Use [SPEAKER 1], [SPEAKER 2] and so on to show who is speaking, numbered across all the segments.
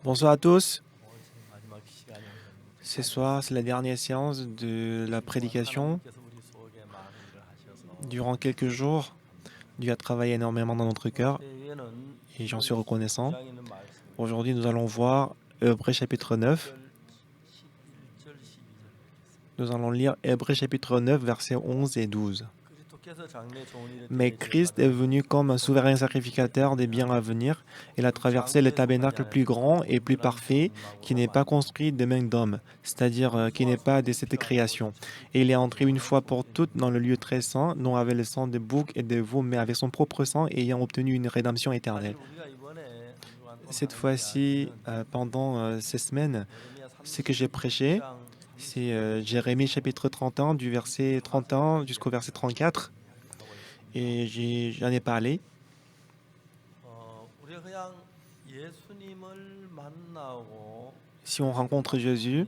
[SPEAKER 1] Bonsoir à tous. Ce soir, c'est la dernière séance de la prédication. Durant quelques jours, Dieu a travaillé énormément dans notre cœur et j'en suis reconnaissant. Aujourd'hui, nous allons voir Hébreux chapitre 9. Nous allons lire Hébreux chapitre 9, versets 11 et 12. Mais Christ est venu comme un souverain sacrificateur des biens à venir. Il a traversé le tabernacle plus grand et plus parfait, qui n'est pas construit de main d'homme, c'est-à-dire qui n'est pas de cette création. Et il est entré une fois pour toutes dans le lieu très saint, non avec le sang des boucs et des veaux, mais avec son propre sang, ayant obtenu une rédemption éternelle. Cette fois-ci, pendant ces semaines, ce que j'ai prêché, c'est Jérémie chapitre 31, du verset 31 jusqu'au verset 34. Et j'en ai parlé. Si on rencontre Jésus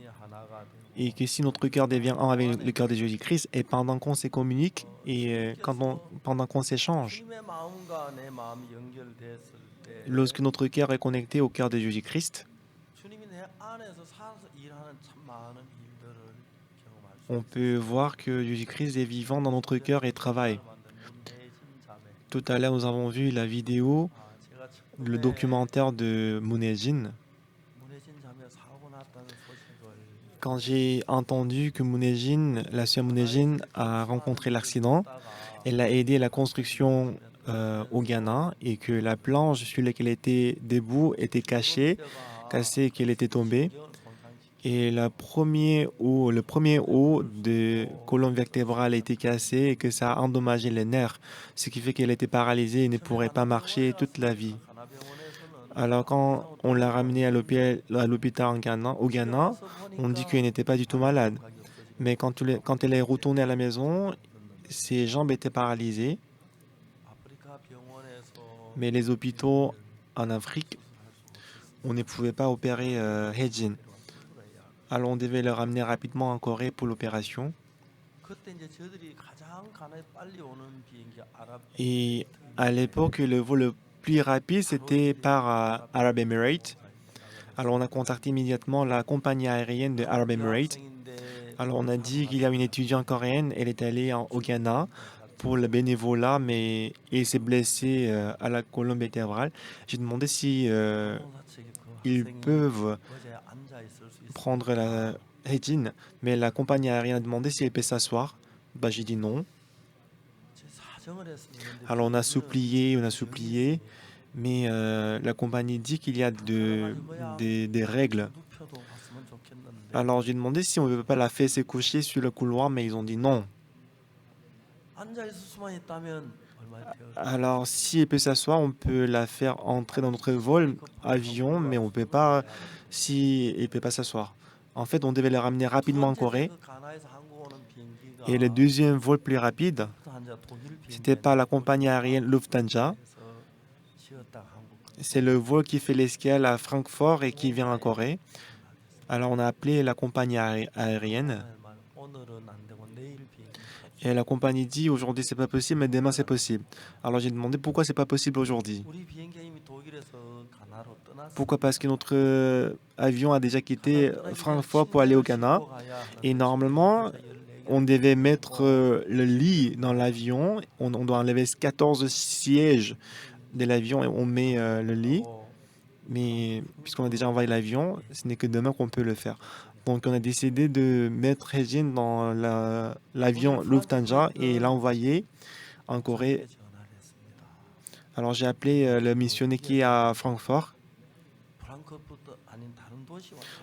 [SPEAKER 1] et que si notre cœur devient un avec le cœur de Jésus-Christ et pendant qu'on se communique et pendant qu'on s'échange, lorsque notre cœur est connecté au cœur de Jésus-Christ, on peut voir que Jésus-Christ est vivant dans notre cœur et travaille. Tout à l'heure, nous avons vu la vidéo, le documentaire de Mounejin. Quand j'ai entendu que Mounejin, la sœur Mounejin, a rencontré l'accident, elle a aidé la construction au Ghana et que la planche sur laquelle elle était debout était cassée et qu'elle était tombée. Et le premier os de colonne vertébrale a été cassé et que ça a endommagé les nerfs, ce qui fait qu'elle était paralysée et ne pourrait pas marcher toute la vie. Alors quand on l'a ramenée à l'hôpital au Ghana, on dit qu'elle n'était pas du tout malade. Mais quand elle est retournée à la maison, ses jambes étaient paralysées. Mais les hôpitaux en Afrique, on ne pouvait pas opérer Hejin. Alors on devait le ramener rapidement en Corée pour l'opération. Et à l'époque, le vol le plus rapide, c'était par Arab Emirates. Alors on a contacté immédiatement la compagnie aérienne de Arab Emirates. Alors on a dit qu'il y a une étudiante coréenne, elle est allée au Ghana pour le bénévolat, mais elle s'est blessée à la colonne vertébrale. J'ai demandé si ils peuvent prendre la Hejin, mais la compagnie aérienne a demandé si elle peut s'asseoir. Bah, j'ai dit non. Alors on a supplié, mais la compagnie dit qu'il y a des règles. Alors j'ai demandé si on ne peut pas la faire se coucher sur le couloir, mais ils ont dit non. Alors si elle peut s'asseoir, on peut la faire entrer dans notre vol avion, mais on peut pas si elle peut pas s'asseoir. En fait, on devait la ramener rapidement en Corée. Et le deuxième vol plus rapide, c'était par la compagnie aérienne Lufthansa. C'est le vol qui fait l'escale à Francfort et qui vient en Corée. Alors on a appelé la compagnie aérienne. Et la compagnie dit aujourd'hui c'est pas possible, mais demain c'est possible. Alors j'ai demandé pourquoi c'est pas possible aujourd'hui. Pourquoi? Parce que notre avion a déjà quitté Francfort pour aller au Ghana. Et normalement, on devait mettre le lit dans l'avion. On doit enlever 14 sièges de l'avion et on met le lit. Mais puisqu'on a déjà envoyé l'avion, ce n'est que demain qu'on peut le faire. Donc on a décidé de mettre Regine dans l'avion Lufthansa et l'envoyer en Corée. Alors j'ai appelé le missionnaire qui est à Francfort.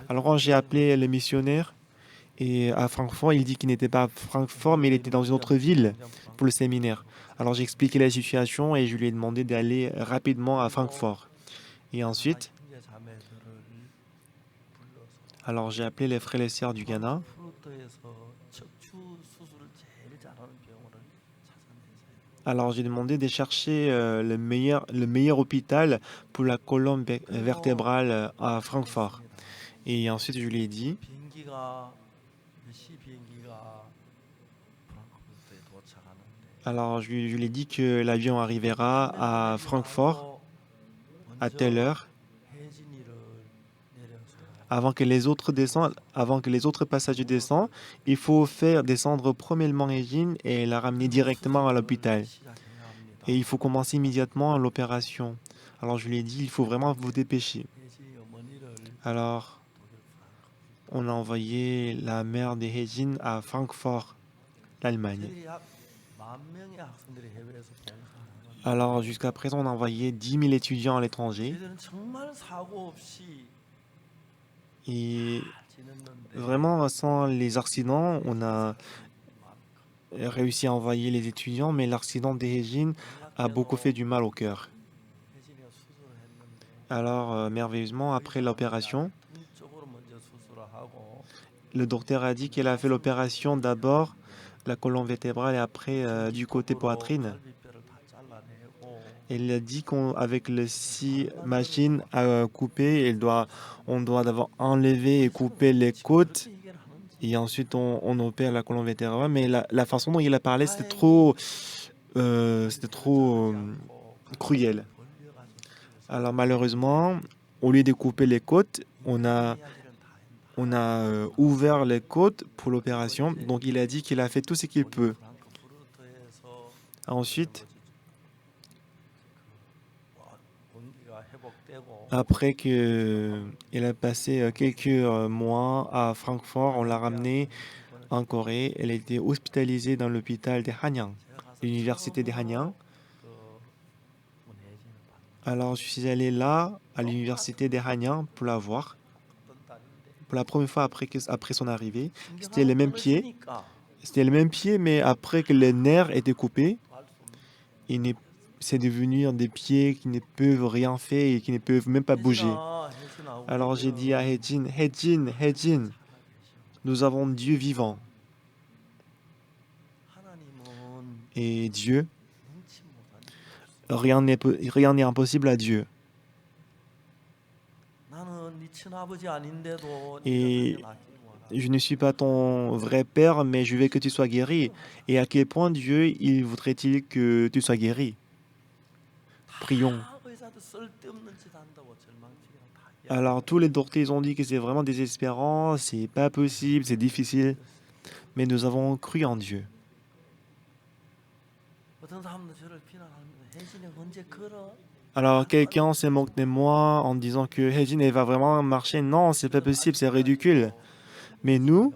[SPEAKER 1] Alors quand j'ai appelé le missionnaire et à Francfort, il dit qu'il n'était pas à Francfort, mais il était dans une autre ville pour le séminaire. Alors j'ai expliqué la situation et je lui ai demandé d'aller rapidement à Francfort. Et ensuite, alors j'ai appelé les frères et les sœurs du Ghana. Alors j'ai demandé de chercher le meilleur hôpital pour la colonne vertébrale à Francfort. Et ensuite je lui ai dit, alors je lui ai dit que l'avion arrivera à Francfort à telle heure avant que les autres passagers descendent, il faut faire descendre premièrement Régine et la ramener directement à l'hôpital. Et il faut commencer immédiatement l'opération. Alors je lui ai dit, il faut vraiment vous dépêcher. Alors on a envoyé la mère de Régine à Francfort, l'Allemagne. Alors jusqu'à présent, on a envoyé 10 000 étudiants à l'étranger. Et vraiment, sans les accidents, on a réussi à envoyer les étudiants, mais l'accident de Régine a beaucoup fait du mal au cœur. Alors, merveilleusement, après l'opération, le docteur a dit qu'elle a fait l'opération d'abord la colonne vertébrale et après du côté poitrine. Elle a dit qu'avec les 6 machines à couper, on doit d'abord enlever et couper les côtes et ensuite on opère la colonne vertébrale. Mais la façon dont il a parlé, c'était trop cruel. Alors malheureusement, au lieu de couper les côtes, on a ouvert les côtes pour l'opération. Donc il a dit qu'il a fait tout ce qu'il peut. Ensuite, après qu'il a passé quelques mois à Francfort, on l'a ramenée en Corée. Elle a été hospitalisée dans l'hôpital de Hanyang, l'université de Hanyang. Alors je suis allé là, à l'université de Hanyang, pour la voir. Pour la première fois après son arrivée. C'était les mêmes pieds. C'était les mêmes pieds, mais après que les nerfs étaient coupés, c'est devenu des pieds qui ne peuvent rien faire et qui ne peuvent même pas bouger. Alors j'ai dit à Hejin, nous avons Dieu vivant. Et Dieu, rien n'est impossible à Dieu. Et je ne suis pas ton vrai père, mais je veux que tu sois guéri. Et à quel point Dieu, il voudrait-il que tu sois guéri? Prions. Alors tous les docteurs ils ont dit que c'est vraiment désespérant, c'est pas possible, c'est difficile. Mais nous avons cru en Dieu. Alors quelqu'un se moque de moi en disant que Hejin elle va vraiment marcher. Non, c'est pas possible, c'est ridicule. Mais nous,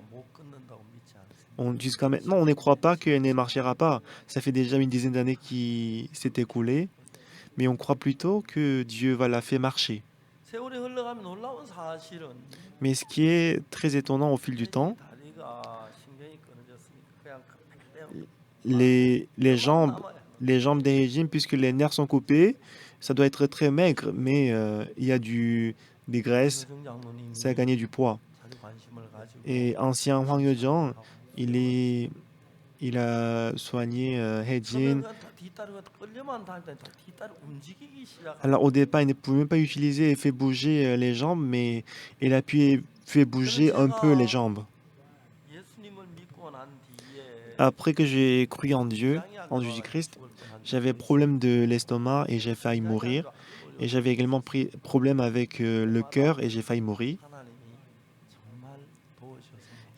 [SPEAKER 1] jusqu'à maintenant, on ne croit pas qu'elle ne marchera pas. Ça fait déjà une dizaine d'années qui s'est écoulée, mais on croit plutôt que Dieu va la faire marcher. Mais ce qui est très étonnant au fil du temps, les jambes, les jambes des régimes, puisque les nerfs sont coupés, ça doit être très maigre, mais il y a des graisses, ça a gagné du poids. Et ancien Hwang Yo-jong, il a soigné Hae-jin. Alors au départ, il ne pouvait même pas utiliser et fait bouger les jambes, mais il a pu faire bouger un peu les jambes. Après que j'ai cru en Dieu, en Jésus-Christ, j'avais problème de l'estomac et j'ai failli mourir. Et j'avais également pris problème avec le cœur et j'ai failli mourir.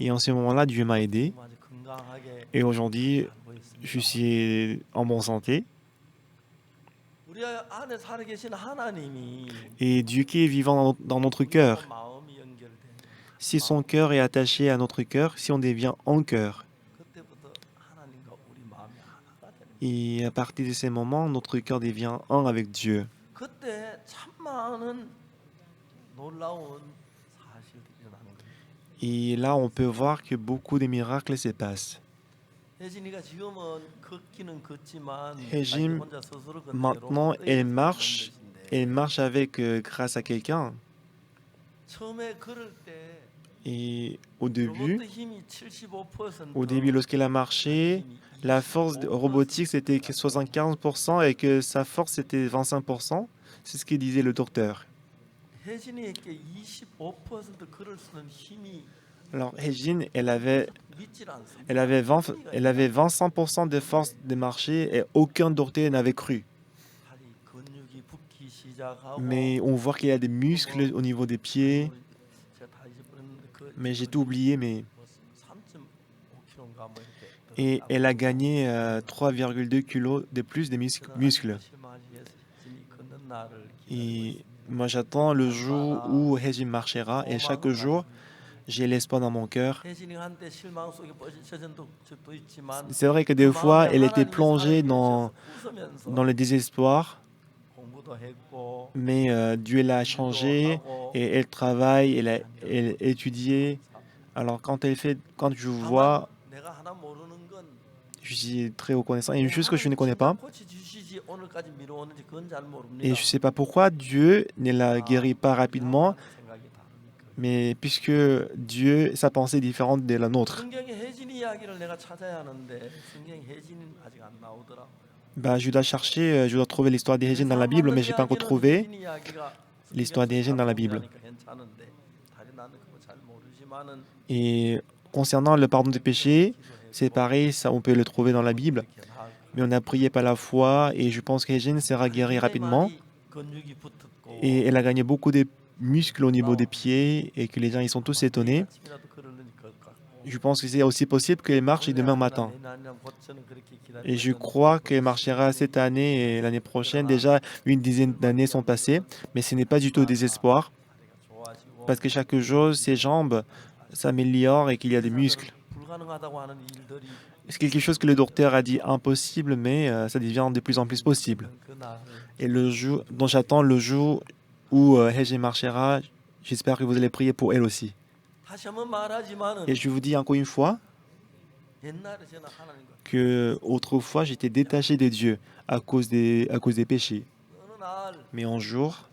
[SPEAKER 1] Et en ce moment-là, Dieu m'a aidé. Et aujourd'hui, je suis en bonne santé. Et Dieu qui est vivant dans notre cœur. Si son cœur est attaché à notre cœur, si on devient un cœur, et à partir de ces moments, notre cœur devient un avec Dieu. Et là, on peut voir que beaucoup de miracles se passent. Hejim, maintenant, elle marche avec grâce à quelqu'un. Et au début, lorsqu'elle a marché, la force robotique c'était 75% et que sa force c'était 25%. C'est ce que disait le docteur. Alors, Hejin, elle avait 25% de force de marcher et aucun docteur n'avait cru. Mais on voit qu'il y a des muscles au niveau des pieds. mais j'ai tout oublié. Et elle a gagné 3,2 kilos de plus de muscles. Et moi, j'attends le jour où Hejin marchera. Et chaque jour, j'ai l'espoir dans mon cœur. C'est vrai que des fois, elle était plongée dans le désespoir, mais Dieu l'a changée et elle travaille, elle étudie. Alors quand je vois, je suis très reconnaissant. Il y a une chose que je ne connais pas, et je ne sais pas pourquoi Dieu ne la guérit pas rapidement, mais puisque Dieu, sa pensée est différente de la nôtre. Bah, je dois chercher, je dois trouver l'histoire des Hejin dans la Bible, mais je n'ai pas encore trouvé l'histoire des Hejin dans la Bible. Et concernant le pardon des péchés, c'est pareil, ça, on peut le trouver dans la Bible, mais on a prié par la foi et je pense que Hejin sera guérie rapidement. Et elle a gagné beaucoup de muscles au niveau des pieds et que les gens ils sont tous étonnés. Je pense que c'est aussi possible qu'elle marche demain matin. Et je crois qu'elle marchera cette année et l'année prochaine. Déjà, une dizaine d'années sont passées, mais ce n'est pas du tout au désespoir, parce que chaque jour, ses jambes s'améliorent et qu'il y a des muscles. C'est quelque chose que le docteur a dit impossible, mais ça devient de plus en plus possible. Et le jour dont j'attends le jour où Hege marchera, j'espère que vous allez prier pour elle aussi. Et je vous dis encore une fois que autrefois j'étais détaché de Dieu à cause des péchés. Mais un jour,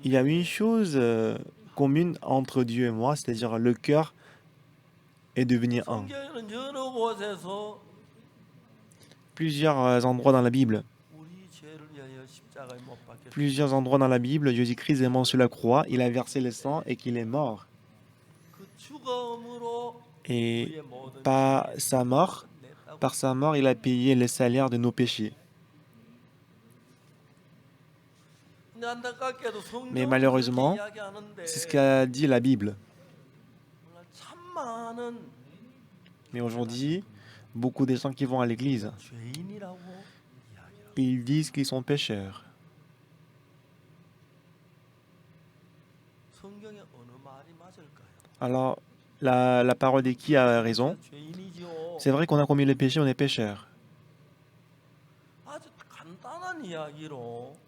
[SPEAKER 1] il y a une chose commune entre Dieu et moi, c'est-à-dire le cœur est devenu un. Plusieurs endroits dans la Bible, Jésus-Christ est mort sur la croix, il a versé le sang et qu'il est mort. Et par sa mort, il a payé le salaire de nos péchés. Mais malheureusement, c'est ce qu'a dit la Bible. Mais aujourd'hui, beaucoup de gens qui vont à l'église, ils disent qu'ils sont pécheurs. Alors, la parole de qui a raison? C'est vrai qu'on a commis le péché, on est pécheur.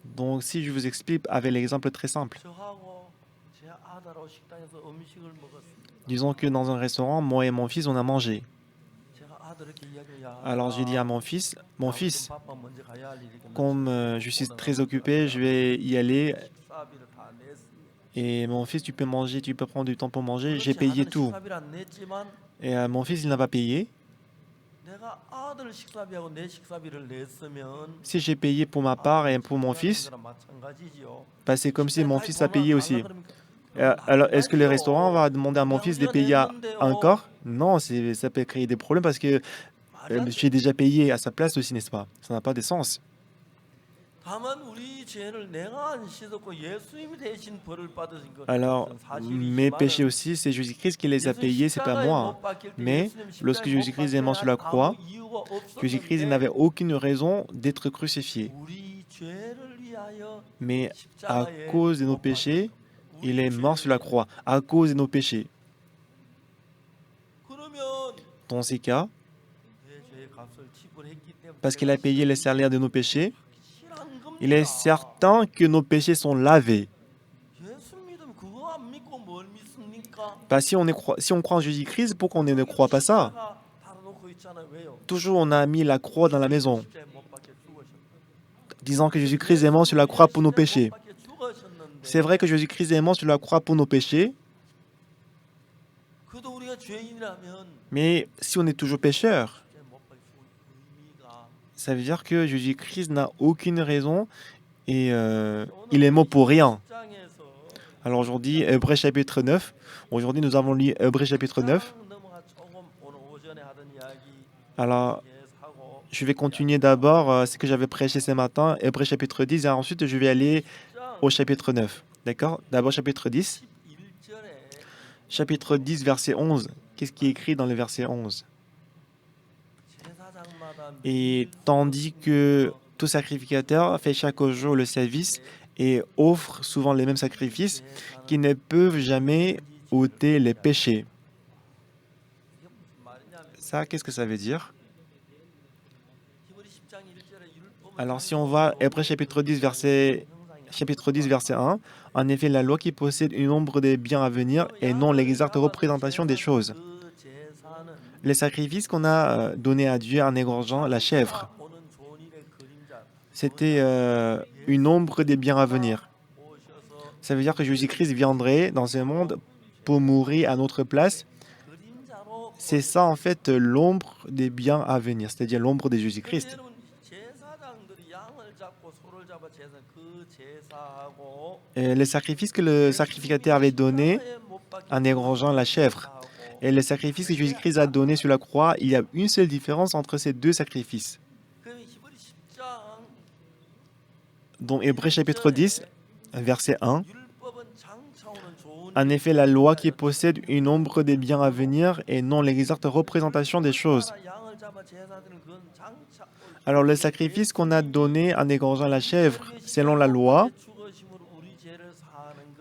[SPEAKER 1] Donc, si je vous explique avec l'exemple très simple, disons que dans un restaurant, moi et mon fils, on a mangé. Alors, j'ai dit à mon fils, comme je suis très occupé, je vais y aller. Et mon fils, tu peux manger, tu peux prendre du temps pour manger. J'ai payé tout. Et mon fils, il n'a pas payé. Si j'ai payé pour ma part et pour mon fils, bah, c'est comme si mon fils a payé aussi. Alors, est-ce que le restaurant va demander à mon fils de payer encore? Non, ça peut créer des problèmes parce que j'ai déjà payé à sa place aussi, n'est-ce pas? Ça n'a pas de sens. Alors, mes péchés aussi, c'est Jésus-Christ qui les a payés, c'est pas moi. Mais lorsque Jésus-Christ est mort sur la croix, Jésus-Christ n'avait aucune raison d'être crucifié. Mais à cause de nos péchés, il est mort sur la croix, à cause de nos péchés. Dans ces cas, parce qu'il a payé le salaire de nos péchés, il est certain que nos péchés sont lavés. Bah, si on croit en Jésus-Christ, pourquoi on ne croit pas ça? Toujours on a mis la croix dans la maison, disant que Jésus-Christ est mort sur la croix pour nos péchés. C'est vrai que Jésus-Christ est mort sur la croix pour nos péchés, mais si on est toujours pécheur, ça veut dire que Jésus-Christ n'a aucune raison et il est mort pour rien. Alors aujourd'hui, Hébreux chapitre 9. Aujourd'hui, nous avons lu Hébreux chapitre 9. Alors, je vais continuer d'abord ce que j'avais prêché ce matin, Hébreux chapitre 10, et ensuite je vais aller au chapitre 9. D'accord? D'abord, chapitre 10. Chapitre 10, verset 11. Qu'est-ce qui est écrit dans le verset 11? Et tandis que tout sacrificateur fait chaque jour le service et offre souvent les mêmes sacrifices qui ne peuvent jamais ôter les péchés. Ça, qu'est-ce que ça veut dire? Alors, si on va Hébreux chapitre 10, verset 1, en effet, la loi qui possède une ombre des biens à venir et non l'exacte représentation des choses. Les sacrifices qu'on a donnés à Dieu en égorgeant la chèvre, c'était une ombre des biens à venir. Ça veut dire que Jésus-Christ viendrait dans ce monde pour mourir à notre place. C'est ça, en fait, l'ombre des biens à venir, c'est-à-dire l'ombre de Jésus-Christ. Et les sacrifices que le sacrificateur avait donnés en égorgeant la chèvre et les sacrifices que Jésus-Christ a donnés sur la croix, il y a une seule différence entre ces deux sacrifices. Dans Hébreux chapitre 10, verset 1, en effet, la loi qui possède une ombre des biens à venir et non l'exacte représentation des choses. Alors, le sacrifice qu'on a donné en égorgeant la chèvre, selon la loi,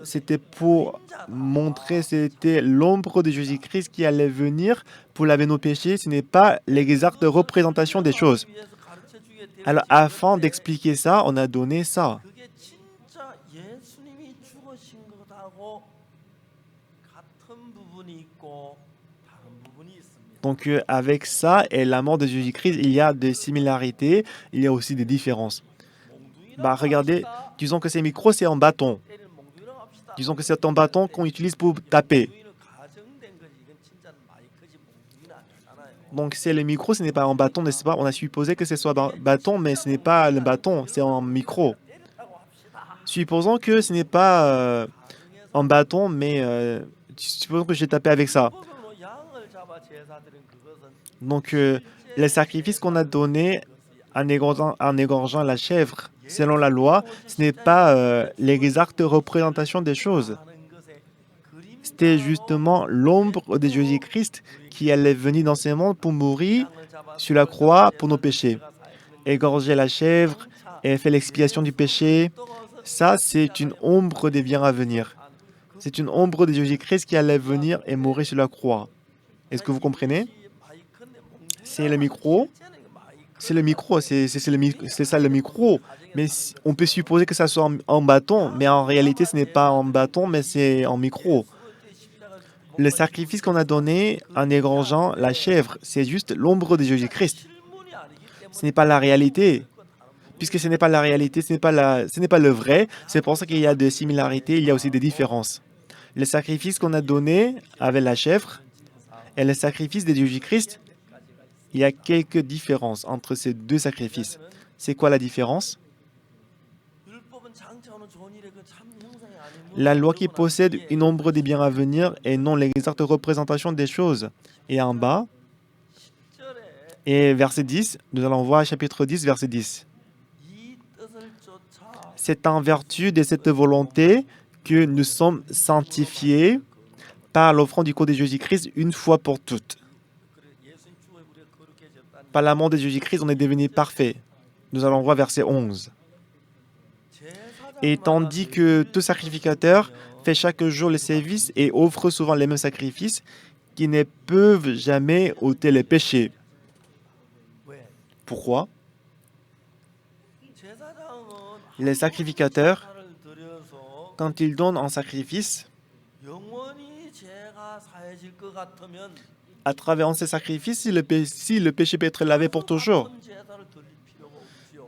[SPEAKER 1] c'était pour montrer, c'était l'ombre de Jésus-Christ qui allait venir pour laver nos péchés. Ce n'est pas l'exacte représentation des choses. Alors, afin d'expliquer ça, on a donné ça. Donc, avec ça et la mort de Jésus-Christ, il y a des similarités, il y a aussi des différences. Regardez, disons que ces micros, c'est en bâton. Disons que c'est un bâton qu'on utilise pour taper. Donc, c'est le micro, ce n'est pas un bâton, n'est-ce pas? On a supposé que ce soit un bâton, mais ce n'est pas le bâton, c'est un micro. Supposons que ce n'est pas un bâton, mais supposons que j'ai tapé avec ça. Donc, les sacrifices qu'on a donnés en égorgeant la chèvre, selon la loi, ce n'est pas l'exacte représentation des choses. C'était justement l'ombre de Jésus-Christ qui allait venir dans ce monde pour mourir sur la croix pour nos péchés. Égorger la chèvre et faire l'expiation du péché, ça, c'est une ombre des biens à venir. C'est une ombre de Jésus-Christ qui allait venir et mourir sur la croix. Est-ce que vous comprenez? C'est le micro. C'est le micro, c'est ça le micro. Mais on peut supposer que ça soit en bâton, mais en réalité, ce n'est pas en bâton, mais c'est en micro. Le sacrifice qu'on a donné en égorgeant la chèvre, c'est juste l'ombre de Jésus-Christ. Ce n'est pas la réalité. Puisque ce n'est pas la réalité, ce n'est pas le vrai, c'est pour ça qu'il y a des similarités, il y a aussi des différences. Le sacrifice qu'on a donné avec la chèvre et le sacrifice de Jésus-Christ, il y a quelques différences entre ces deux sacrifices. C'est quoi la différence? La loi qui possède une ombre des biens à venir et non l'exacte représentation des choses. Et en bas, et verset 10, nous allons voir chapitre 10, verset 10. C'est en vertu de cette volonté que nous sommes sanctifiés par l'offrande du corps de Jésus-Christ une fois pour toutes. Par la mort de Jésus-Christ, on est devenu parfait. Nous allons voir verset 11. Et tandis que tout sacrificateur fait chaque jour le service et offre souvent les mêmes sacrifices qui ne peuvent jamais ôter les péchés. Pourquoi? Les sacrificateurs, quand ils donnent un sacrifice, à travers ces sacrifices, si le péché peut être lavé pour toujours,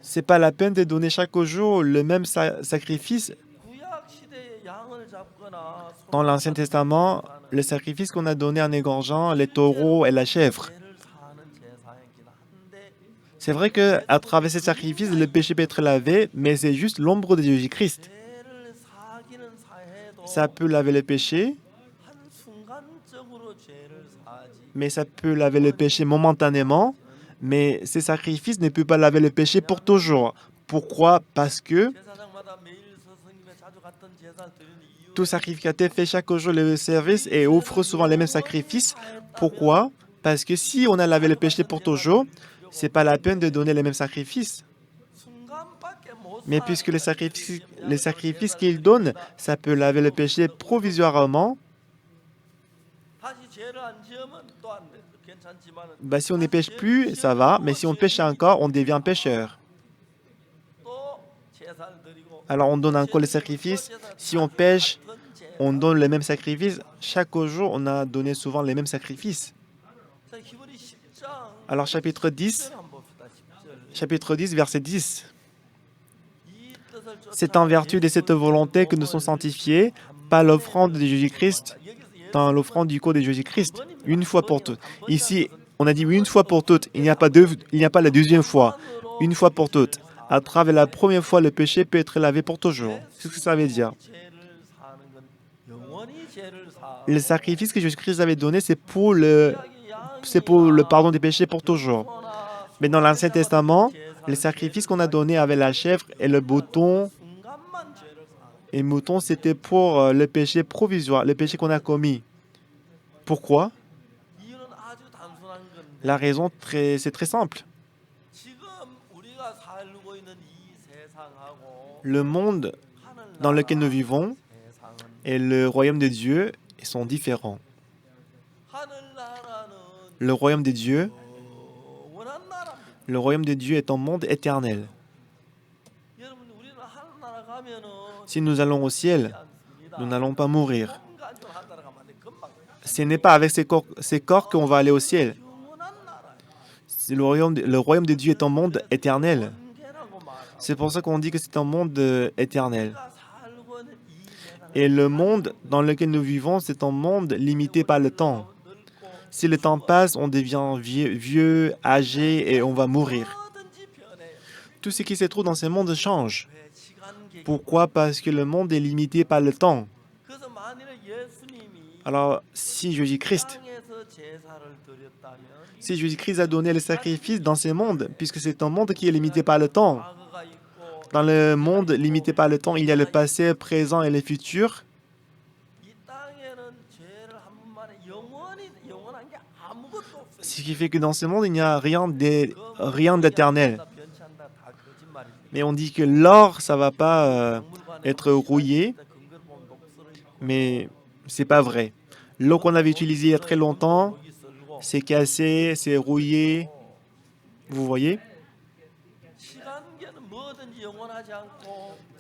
[SPEAKER 1] ce n'est pas la peine de donner chaque jour le même sacrifice. Dans l'Ancien Testament, le sacrifice qu'on a donné en égorgeant les taureaux et la chèvre, c'est vrai qu'à travers ces sacrifices, le péché peut être lavé, mais c'est juste l'ombre de Jésus-Christ. Ça peut laver le péché, mais ça peut laver le péché momentanément, mais ces sacrifices ne peuvent pas laver le péché pour toujours. Pourquoi? Parce que Tout sacrificateur fait chaque jour le service et offre souvent les mêmes sacrifices. Pourquoi? Parce que si on a lavé le péché pour toujours, c'est pas la peine de donner les mêmes sacrifices. Mais puisque les sacrifices qu'il donne, ça peut laver le péché provisoirement, si on ne pêche plus, ça va, mais si on pêche encore, on devient pécheur. Alors on donne encore les sacrifices. Si on pêche, on donne les mêmes sacrifices. Chaque jour, on a donné souvent les mêmes sacrifices. Alors chapitre 10, verset 10. C'est en vertu de cette volonté que nous sommes sanctifiés par l'offrande de Jésus-Christ, dans l'offrande du corps de Jésus-Christ, une fois pour toutes. Ici, on a dit une fois pour toutes. Il n'y a pas la deuxième fois. Une fois pour toutes. À travers la première fois, le péché peut être lavé pour toujours. C'est ce que ça veut dire. Le sacrifice que Jésus-Christ avait donné, c'est pour le pardon des péchés pour toujours. Mais dans l'Ancien Testament, les sacrifices qu'on a donnés avec la chèvre et le mouton, c'était pour le péché provisoire, le péché qu'on a commis. Pourquoi? La raison, c'est très simple. Le monde dans lequel nous vivons et le royaume de Dieu sont différents. Le royaume de Dieu est un monde éternel. Si nous allons au ciel, nous n'allons pas mourir. Ce n'est pas avec ces corps qu'on va aller au ciel. Le royaume de Dieu est un monde éternel. C'est pour ça qu'on dit que c'est un monde éternel. Et le monde dans lequel nous vivons, c'est un monde limité par le temps. Si le temps passe, on devient vieux, âgé et on va mourir. Tout ce qui se trouve dans ce monde change. Pourquoi? Parce que le monde est limité par le temps. Alors, si Jésus-Christ a donné le sacrifice dans ce monde, puisque c'est un monde qui est limité par le temps, dans le monde limité par le temps, il y a le passé, le présent et le futur. Ce qui fait que dans ce monde, il n'y a rien d'éternel. Mais on dit que l'or, ça ne va pas être rouillé, mais ce n'est pas vrai. L'eau qu'on avait utilisée il y a très longtemps, c'est cassé, c'est rouillé. Vous voyez?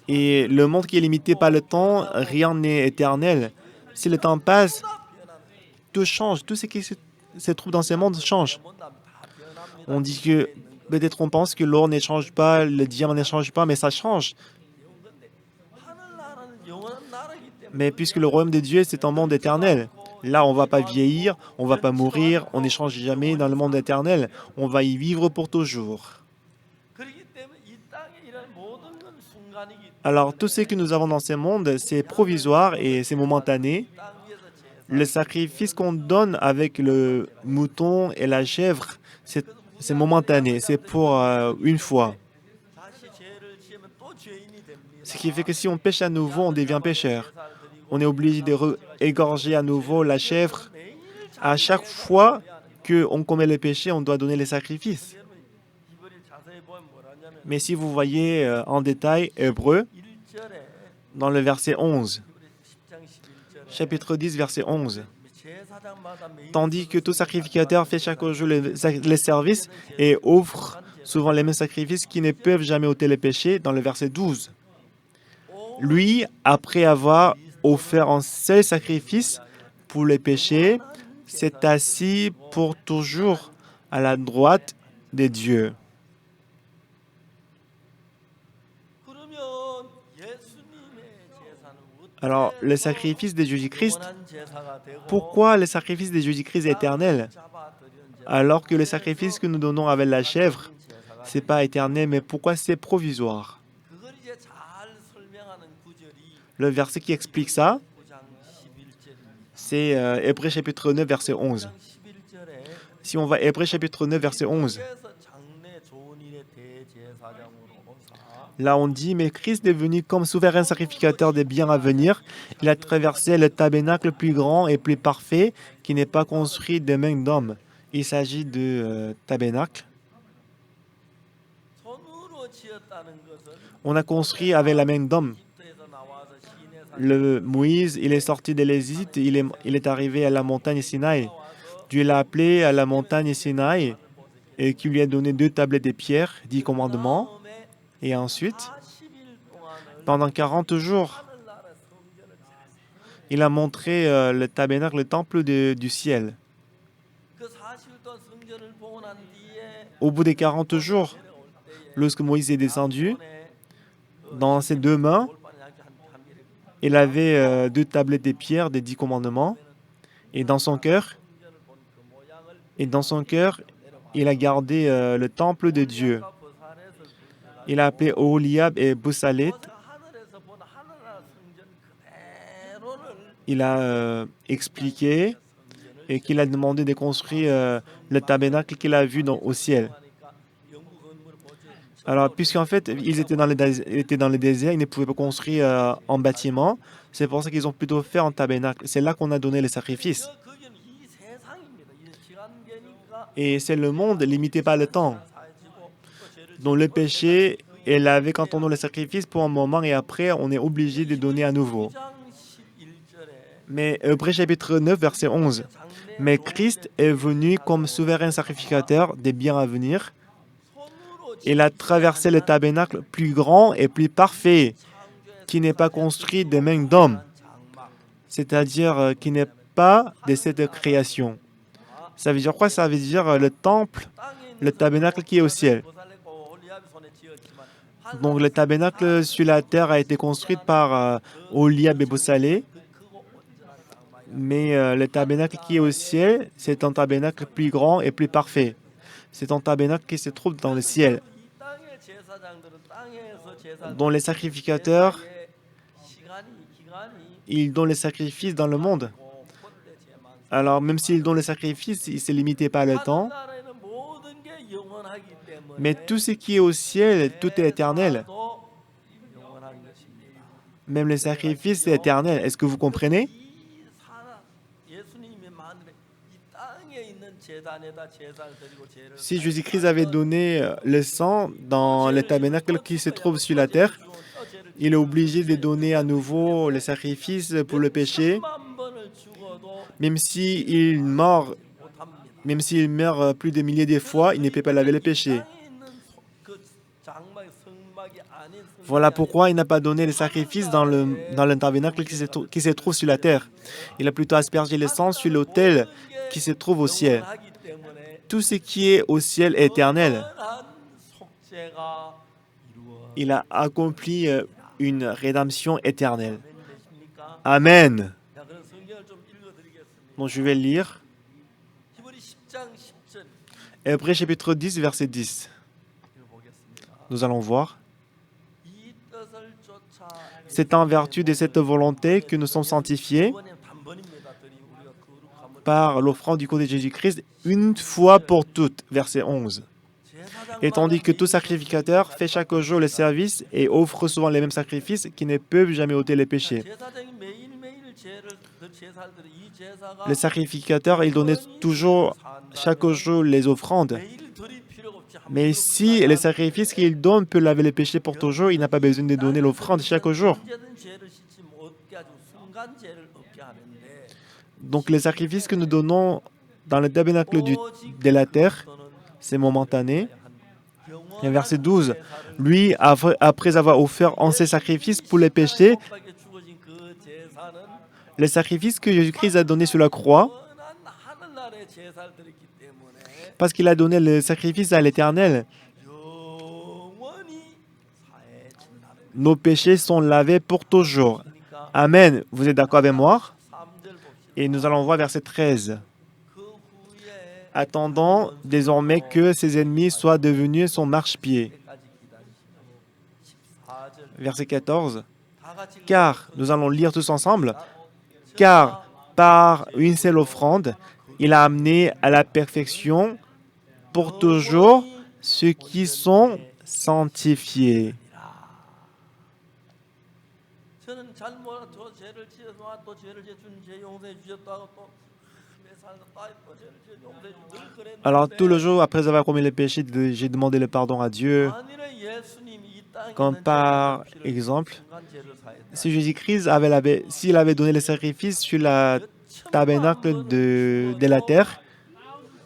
[SPEAKER 1] Et le monde qui est limité par le temps, rien n'est éternel. Si le temps passe, tout change. Tout ce qui se trouve dans ce monde change. On dit que peut-être on pense que l'or ne change pas, le diamant ne change pas, mais ça change. Mais puisque le royaume de Dieu, c'est un monde éternel. Là, on ne va pas vieillir, on ne va pas mourir, on n'échange jamais dans le monde éternel. On va y vivre pour toujours. Alors, tout ce que nous avons dans ce monde, c'est provisoire et c'est momentané. Le sacrifice qu'on donne avec le mouton et la chèvre, c'est momentané, c'est pour une fois. Ce qui fait que si on pêche à nouveau, on devient pécheur. On est obligé de égorger à nouveau la chèvre. À chaque fois qu'on commet le péché, on doit donner les sacrifices. Mais si vous voyez en détail Hébreux, dans le verset 11, chapitre 10, verset 11, tandis que tout sacrificateur fait chaque jour les services et offre souvent les mêmes sacrifices qui ne peuvent jamais ôter les péchés, dans le verset 12. Lui, après avoir offert un seul sacrifice pour les péchés, s'est assis pour toujours à la droite de Dieu. Alors, le sacrifice de Jésus-Christ, pourquoi le sacrifice de Jésus-Christ est éternel? Alors que le sacrifice que nous donnons avec la chèvre, ce n'est pas éternel, mais pourquoi c'est provisoire? Le verset qui explique ça, c'est Hébreux chapitre 9, verset 11. Si on va Hébreux chapitre 9, verset 11, Là, on dit, mais Christ est venu comme souverain sacrificateur des biens à venir. Il a traversé le tabernacle plus grand et plus parfait qui n'est pas construit de main d'homme. Il s'agit de tabernacle. On a construit avec la main d'homme. Moïse, il est sorti de l'Égypte, il est arrivé à la montagne Sinaï. Dieu l'a appelé à la montagne Sinaï et qui lui a donné 2 tablettes de pierre, 10 commandements. Et ensuite, pendant 40 jours, il a montré le tabernacle, le temple du ciel. Au bout des 40 jours, lorsque Moïse est descendu, dans ses 2 mains, il avait 2 tablettes de pierre des 10 commandements. Et dans son cœur, il a gardé le temple de Dieu. Il a appelé Oholiab et Boussalet. Il a expliqué et qu'il a demandé de construire le tabernacle qu'il a vu au ciel. Alors, puisqu'en fait, ils étaient dans le désert, ils ne pouvaient pas construire en bâtiment. C'est pour ça qu'ils ont plutôt fait en tabernacle. C'est là qu'on a donné les sacrifices. Et c'est le monde limité par le temps. Donc le péché est lavé quand on donne le sacrifice pour un moment et après, on est obligé de donner à nouveau. Mais Hébreux chapitre 9, verset 11. Mais Christ est venu comme souverain sacrificateur des biens à venir. Il a traversé le tabernacle plus grand et plus parfait, qui n'est pas construit de main d'homme, c'est-à-dire qui n'est pas de cette création. Ça veut dire quoi? Ça veut dire le temple, le tabernacle qui est au ciel. Donc le tabernacle sur la terre a été construit par Oholiab et Boussalet, mais le tabernacle qui est au ciel, c'est un tabernacle plus grand et plus parfait. C'est un tabernacle qui se trouve dans le ciel, dont les sacrificateurs, ils donnent les sacrifices dans le monde. Alors, même s'ils donnent les sacrifices, ils ne se limitaient pas le temps. Mais tout ce qui est au ciel, tout est éternel. Même les sacrifices, c'est éternel. Est-ce que vous comprenez? Si Jésus-Christ avait donné le sang dans le tabernacle qui se trouve sur la terre, il est obligé de donner à nouveau les sacrifices pour le péché. Même s'il meurt plus de milliers de fois, il ne peut pas laver le péché. Voilà pourquoi il n'a pas donné les sacrifices dans le tabernacle qui se trouve sur la terre. Il a plutôt aspergé le sang sur l'autel qui se trouve au ciel. Tout ce qui est au ciel est éternel. Il a accompli une rédemption éternelle. Amen. Donc je vais lire Hébreux chapitre 10, verset 10. Nous allons voir. C'est en vertu de cette volonté que nous sommes sanctifiés par l'offrande du corps de Jésus-Christ une fois pour toutes. Verset 11. Et tandis que tout sacrificateur fait chaque jour le service et offre souvent les mêmes sacrifices qui ne peuvent jamais ôter les péchés. Le sacrificateur, il donnait toujours chaque jour les offrandes. Mais si le sacrifice qu'il donne peut laver les péchés pour toujours, il n'a pas besoin de donner l'offrande chaque jour. Donc les sacrifices que nous donnons dans le tabernacle de la terre, c'est momentané. Et verset 12, lui, après avoir offert en ses sacrifices pour les péchés, le sacrifice que Jésus-Christ a donné sur la croix, parce qu'il a donné le sacrifice à l'Éternel, nos péchés sont lavés pour toujours. Amen. Vous êtes d'accord avec moi? Et nous allons voir verset 13. Attendons désormais que ses ennemis soient devenus son marchepied. Verset 14. Car, nous allons lire tous ensemble, car par une seule offrande, il a amené à la perfection pour toujours ceux qui sont sanctifiés. Alors, tout le jour, après avoir commis le péché, j'ai demandé le pardon à Dieu. Comme par exemple, si Jésus-Christ s'il avait donné le sacrifice sur la tabernacle de la terre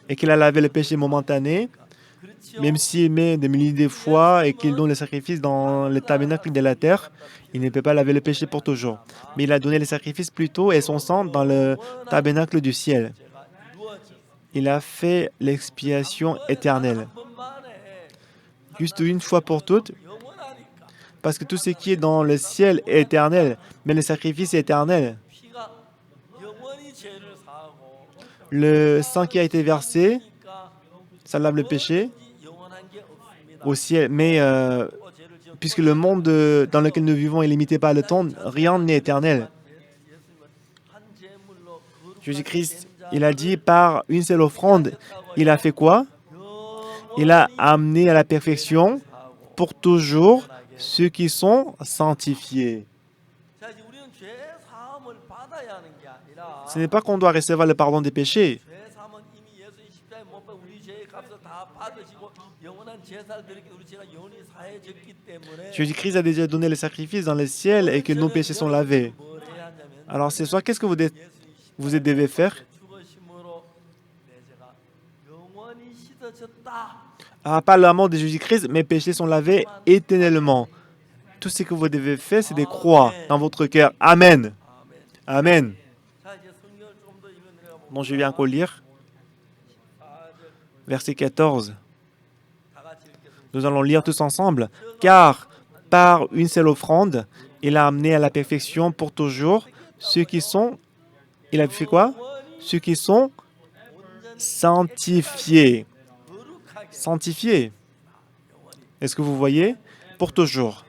[SPEAKER 1] et qu'il a lavé le péché momentané, même s'il met des milliers de fois et qu'il donne le sacrifice dans le tabernacle de la terre, il ne peut pas laver le péché pour toujours. Mais il a donné le sacrifice plutôt et son sang dans le tabernacle du ciel. Il a fait l'expiation éternelle. Juste une fois pour toutes, parce que tout ce qui est dans le ciel est éternel, mais le sacrifice est éternel. Le sang qui a été versé, ça lave le péché au ciel. Mais puisque le monde dans lequel nous vivons est limité par le temps, rien n'est éternel. Jésus-Christ, il a dit par une seule offrande, il a fait quoi? Il a amené à la perfection pour toujours ceux qui sont sanctifiés. Ce n'est pas qu'on doit recevoir le pardon des péchés. Jésus-Christ a déjà donné le sacrifice dans le ciel et que nos péchés sont lavés. Alors ce soir, qu'est-ce que vous devez faire? Par la mort de Jésus-Christ, mes péchés sont lavés éternellement. Tout ce que vous devez faire, c'est de croire dans votre cœur. Amen. Amen. Bon, je viens encore lire. Verset 14. Nous allons lire tous ensemble. Car par une seule offrande, il a amené à la perfection pour toujours ceux qui sont... Il a fait quoi? Ceux qui sont sanctifiés. Sanctifiés. Est-ce que vous voyez? Pour toujours.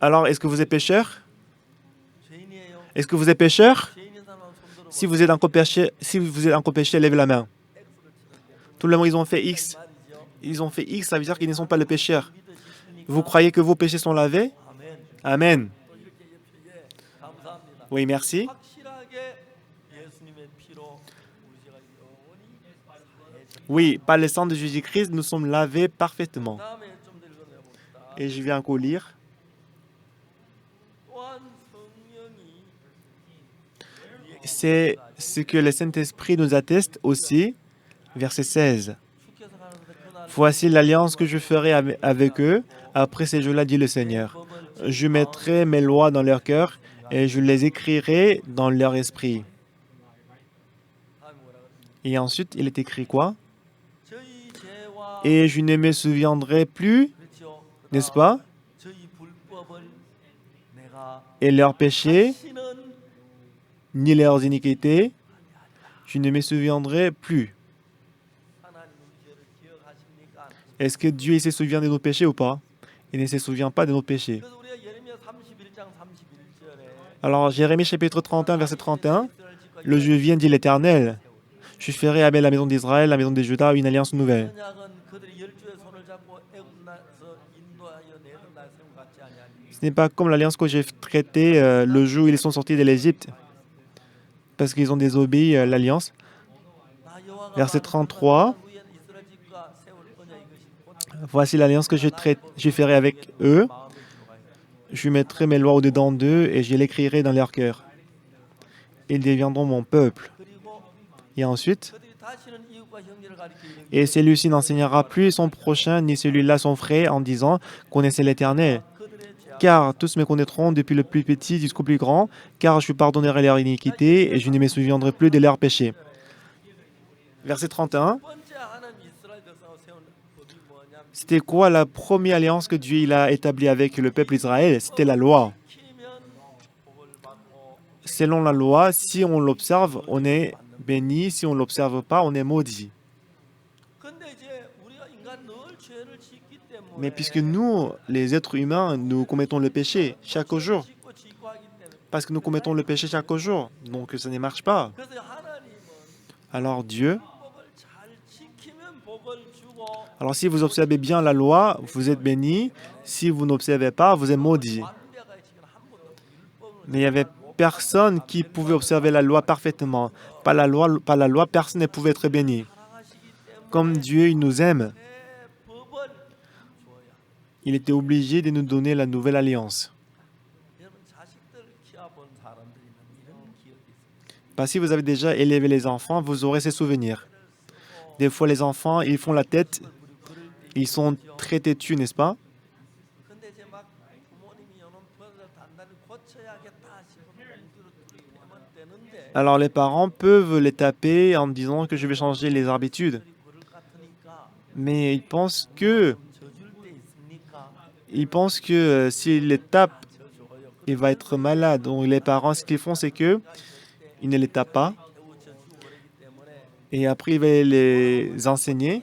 [SPEAKER 1] Alors, est-ce que vous êtes pécheur? Est-ce que vous êtes pécheur? Si vous êtes encore péché, levez la main. Tout le monde, ils ont fait X. Ils ont fait X, ça veut dire qu'ils ne sont pas les pécheurs. Vous croyez que vos péchés sont lavés? Amen. Oui, merci. Oui, par le sang de Jésus-Christ, nous sommes lavés parfaitement. Et je viens encore lire. C'est ce que le Saint-Esprit nous atteste aussi, verset 16. Voici l'alliance que je ferai avec eux après ces jours-là, dit le Seigneur. Je mettrai mes lois dans leur cœur et je les écrirai dans leur esprit. Et ensuite, il est écrit quoi? Et je ne me souviendrai plus, n'est-ce pas? Et leurs péchés, ni leurs iniquités, je ne me souviendrai plus. Est-ce que Dieu se souvient de nos péchés ou pas? Il ne se souvient pas de nos péchés. Alors, Jérémie chapitre 31, verset 31, le je viens dit l'Éternel. Je ferai avec la maison d'Israël, la maison de Juda, une alliance nouvelle. Ce n'est pas comme l'alliance que j'ai traitée le jour où ils sont sortis de l'Égypte, parce qu'ils ont désobéi à l'alliance. Verset 33. Voici l'alliance que je ferai avec eux. Je mettrai mes lois au-dedans d'eux et je l'écrirai dans leur cœur. Ils deviendront mon peuple. Et ensuite, et celui-ci n'enseignera plus son prochain, ni celui-là son frère, en disant, connaissez l'Éternel. Car tous me connaîtront depuis le plus petit jusqu'au plus grand, car je pardonnerai leur iniquité et je ne me souviendrai plus de leurs péchés. Verset 31. C'était quoi la première alliance que Dieu il a établie avec le peuple d'Israël? C'était la loi. Selon la loi, si on l'observe, on est béni. Si on ne l'observe pas, on est maudit. Mais puisque nous, les êtres humains, nous commettons le péché chaque jour, parce que nous commettons le péché chaque jour, donc ça ne marche pas. Alors Dieu, alors si vous observez bien la loi, vous êtes bénis, Si vous n'observez pas, vous êtes maudit. Mais il n'y avait personne qui pouvait observer la loi parfaitement. Par la loi, personne ne pouvait être béni. Comme Dieu il nous aime, il était obligé de nous donner la nouvelle alliance. Parce que si vous avez déjà élevé les enfants, vous aurez ces souvenirs. Des fois, les enfants, ils font la tête, ils sont très têtus, n'est-ce pas? Alors les parents peuvent les taper en disant que je vais changer les habitudes. Mais ils pensent que s'ils les tapent, il va être malade. Donc les parents, ce qu'ils font, c'est que ils ne les tapent pas. Et après, ils vont les enseigner.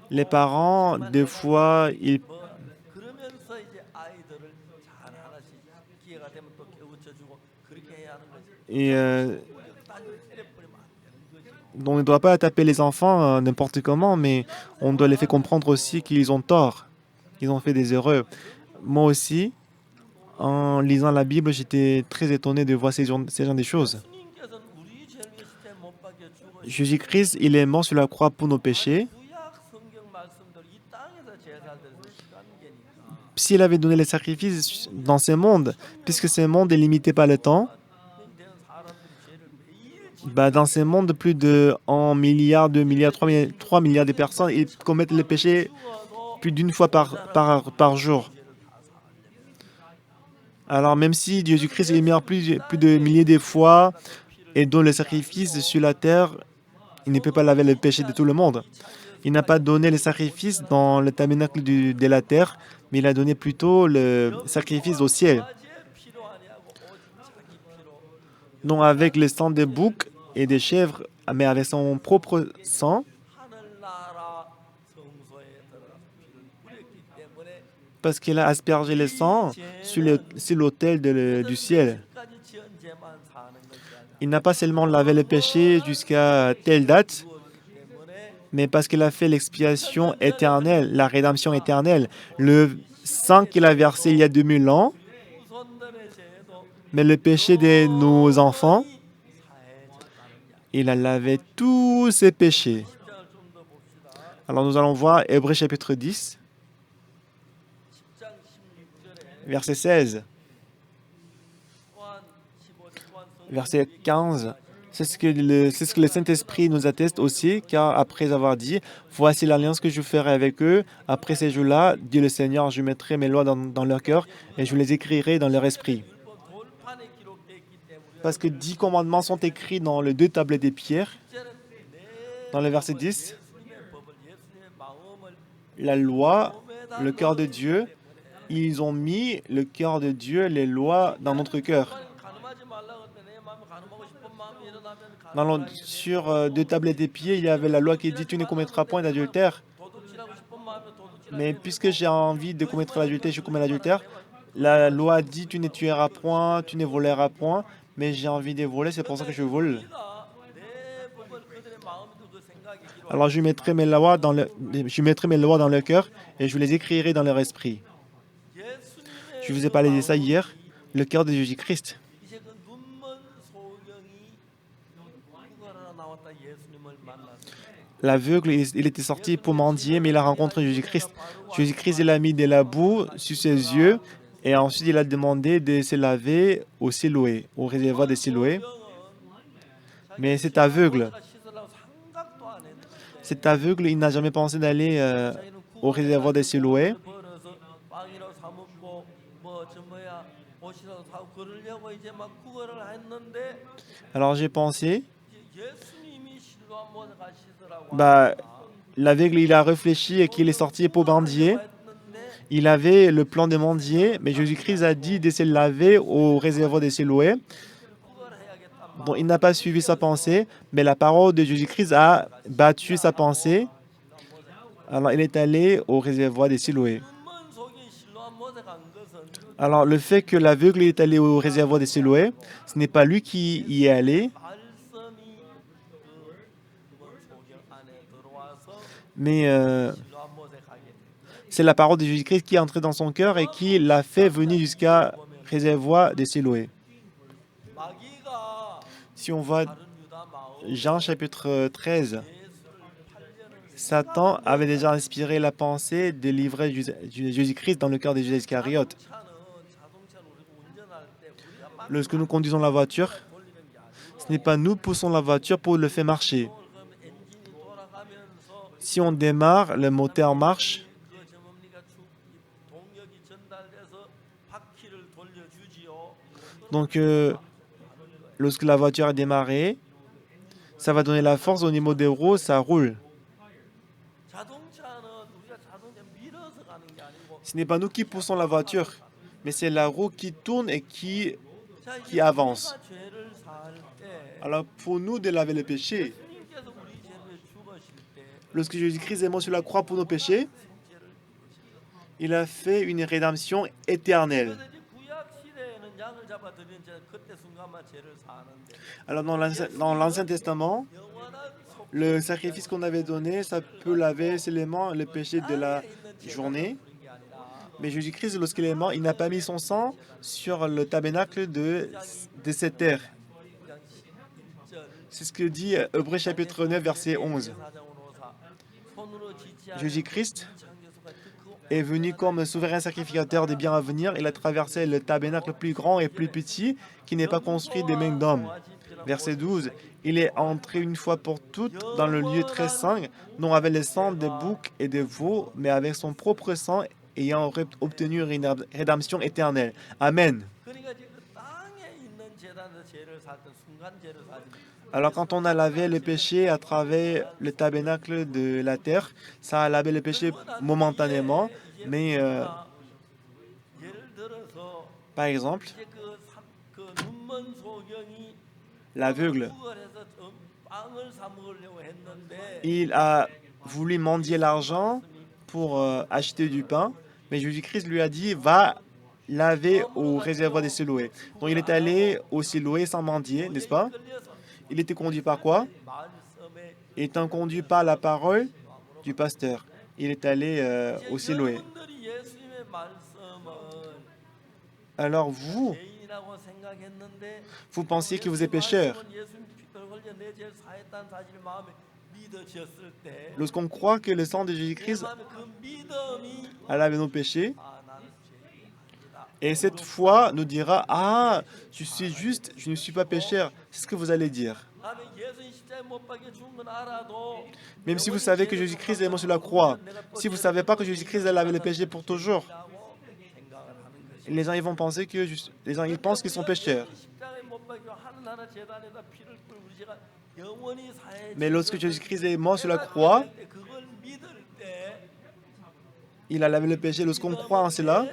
[SPEAKER 1] Les parents, des fois, et, donc, on ne doit pas taper les enfants n'importe comment, mais on doit les faire comprendre aussi qu'ils ont tort, qu'ils ont fait des erreurs. Moi aussi, en lisant la Bible, j'étais très étonné de voir ces genre de choses. Jésus-Christ, il est mort sur la croix pour nos péchés. S'il avait donné les sacrifices dans ce monde, puisque ce monde est limité par le temps, dans ce monde, plus de 1 milliard, 2 milliards, 3 milliards de personnes ils commettent le péché plus d'une fois par jour. Alors même si Jésus-Christ est mort plus de milliers de fois et donne le sacrifice sur la terre, il ne peut pas laver le péché de tout le monde. Il n'a pas donné le sacrifice dans le tabernacle de la terre, mais il a donné plutôt le sacrifice au ciel. Donc avec le sang des boucs et des chèvres, mais avec son propre sang, parce qu'il a aspergé le sang sur l'autel du ciel. Il n'a pas seulement lavé le péché jusqu'à telle date, mais parce qu'il a fait l'expiation éternelle, la rédemption éternelle. Le sang qu'il a versé il y a 2000 ans, mais le péché de nos enfants, il a lavé tous ses péchés. Alors nous allons voir Hébreux chapitre 10, verset 16. Verset 15. C'est ce que le Saint-Esprit nous atteste aussi, car après avoir dit, « Voici l'alliance que je ferai avec eux. Après ces jours-là, dit le Seigneur, je mettrai mes lois dans leur cœur et je les écrirai dans leur esprit. » Parce que 10 commandements sont écrits dans les 2 tablettes des pierres. Dans le verset 10, la loi, le cœur de Dieu, ils ont mis le cœur de Dieu, les lois dans notre cœur. Sur 2 tablettes des pieds, il y avait la loi qui dit « Tu ne commettras point d'adultère ». Mais puisque j'ai envie de commettre l'adultère, je commets l'adultère. La loi dit « Tu ne tueras point, tu ne voleras point ». Mais j'ai envie de voler, c'est pour ça que je vole. Alors je mettrai mes lois dans leur cœur et je les écrirai dans leur esprit. Je vous ai parlé de ça hier, le cœur de Jésus-Christ. L'aveugle, il était sorti pour mendier, mais il a rencontré Jésus-Christ. Jésus-Christ, il a mis de la boue sur ses yeux et ensuite il a demandé de se laver au Siloé, au réservoir de Siloé. Mais cet aveugle, il n'a jamais pensé d'aller au réservoir de Siloé. Alors j'ai pensé, l'aveugle, il a réfléchi et qu'il est sorti pour mendier. Il avait le plan de mendier, mais Jésus-Christ a dit de se laver au réservoir de Siloé. Donc il n'a pas suivi sa pensée, mais la parole de Jésus-Christ a battu sa pensée. Alors il est allé au réservoir de Siloé. Alors le fait que l'aveugle est allé au réservoir de Siloé, ce n'est pas lui qui y est allé, mais C'est la parole de Jésus-Christ qui est entrée dans son cœur et qui l'a fait venir jusqu'à réservoir des Siloé. Si on voit Jean chapitre 13, Satan avait déjà inspiré la pensée de livrer Jésus-Christ dans le cœur de Judas Iscariote. Lorsque nous conduisons la voiture, ce n'est pas nous qui poussons la voiture pour le faire marcher. Si on démarre, le moteur marche. Donc, lorsque la voiture a démarré, ça va donner la force au niveau des roues, ça roule. Ce n'est pas nous qui poussons la voiture, mais c'est la roue qui tourne et qui avance. Alors, pour nous de laver le péché, lorsque Jésus-Christ est mort sur la croix pour nos péchés, il a fait une rédemption éternelle. Alors, dans l'Ancien Testament, le sacrifice qu'on avait donné, ça peut laver seulement le péché de la journée. Mais Jésus-Christ, lorsqu'il est mort, il n'a pas mis son sang sur le tabernacle de cette terre. C'est ce que dit Hébreux chapitre 9, verset 11. Jésus-Christ est venu comme souverain sacrificateur des biens à venir. Il a traversé le tabernacle plus grand et plus petit qui n'est pas construit des mains d'hommes. Verset 12. Il est entré une fois pour toutes dans le lieu très saint, non avec le sang des boucs et des veaux, mais avec son propre sang, ayant obtenu une rédemption éternelle. Amen. Alors quand on a lavé le péché à travers le tabernacle de la terre, ça a lavé le péché momentanément, mais par exemple, l'aveugle, il a voulu mendier l'argent pour acheter du pain, mais Jésus-Christ lui a dit, va laver au réservoir des Siloé. Donc il est allé au Siloé sans mendier, n'est-ce pas? Il était conduit par quoi? Étant conduit par la parole du pasteur. Il est allé au Siloé. Alors vous pensiez que vous êtes pécheur. Lorsqu'on croit que le sang de Jésus-Christ a lavé nos péchés, et cette foi nous dira, ah, je suis juste, je ne suis pas pécheur. C'est ce que vous allez dire. Même si vous savez que Jésus-Christ est mort sur la croix, si vous ne savez pas que Jésus-Christ a lavé le péché pour toujours, les gens ils vont penser que les gens ils pensent qu'ils sont pécheurs. Mais lorsque Jésus-Christ est mort sur la croix, il a lavé le péché. Lorsqu'on croit en cela,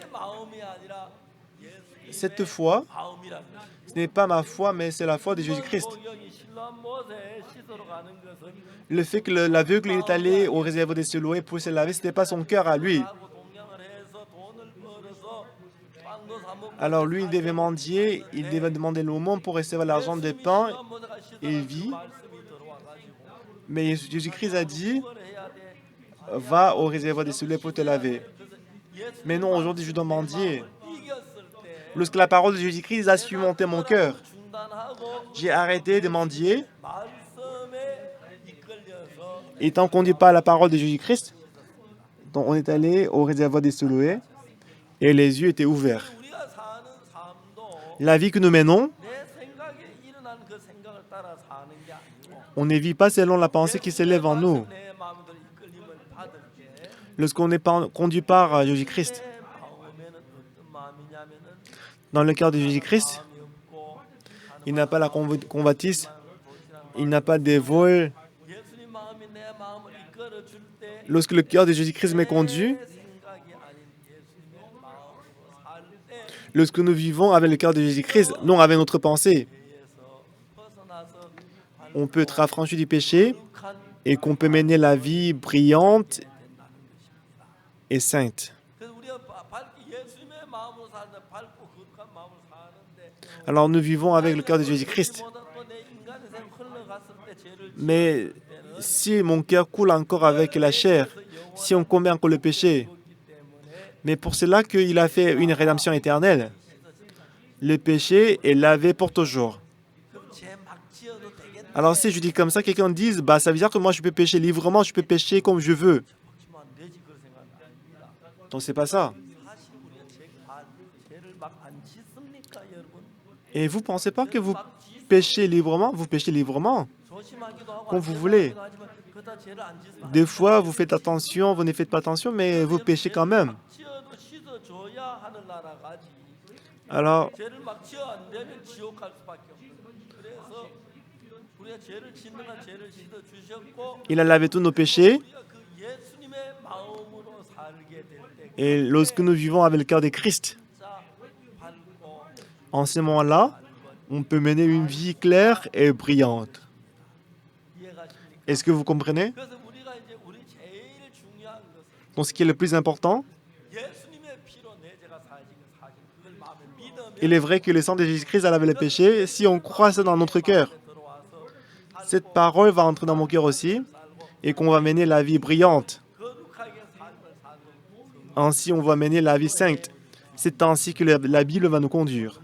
[SPEAKER 1] cette foi, ce n'est pas ma foi, mais c'est la foi de Jésus-Christ. Le fait que l'aveugle est allé au réservoir des Siloé pour se laver, ce n'était pas son cœur à lui. Alors lui, il devait mendier, il devait demander l'aumône pour recevoir l'argent des pains et vie. Mais Jésus-Christ a dit, va au réservoir des Siloé pour te laver. Mais non, aujourd'hui, je dois mendier. Lorsque la parole de Jésus-Christ a surmonté mon cœur, j'ai arrêté de mendier. Étant conduit par la parole de Jésus-Christ, on est allé au réservoir des Siloé et les yeux étaient ouverts. La vie que nous menons, on ne vit pas selon la pensée qui s'élève en nous. Lorsqu'on est conduit par Jésus-Christ, dans le cœur de Jésus-Christ, il n'a pas la convoitise, il n'a pas de vol. Lorsque le cœur de Jésus-Christ m'est conduit, lorsque nous vivons avec le cœur de Jésus-Christ, non avec notre pensée, on peut être affranchi du péché et qu'on peut mener la vie brillante et sainte. Alors nous vivons avec le cœur de Jésus-Christ. Mais si mon cœur coule encore avec la chair, si on commet encore le péché, Mais pour cela qu'il a fait une rédemption éternelle. Le péché est lavé pour toujours. Alors si je dis comme ça, quelqu'un dit, bah ça veut dire que moi je peux pécher librement, je peux pécher comme je veux. Donc c'est pas ça. Et vous pensez pas que vous péchez librement? Vous péchez librement, comme vous voulez. Des fois, vous faites attention, vous ne faites pas attention, mais vous péchez quand même. Alors, il a lavé tous nos péchés. Et lorsque nous vivons avec le cœur de Christ, en ce moment-là, on peut mener une vie claire et brillante. Est-ce que vous comprenez? Donc, ce qui est le plus important, il est vrai que le sang de Jésus-Christ a lavé les péchés. Si on croit ça dans notre cœur, cette parole va entrer dans mon cœur aussi et qu'on va mener la vie brillante. Ainsi, on va mener la vie sainte. C'est ainsi que la Bible va nous conduire.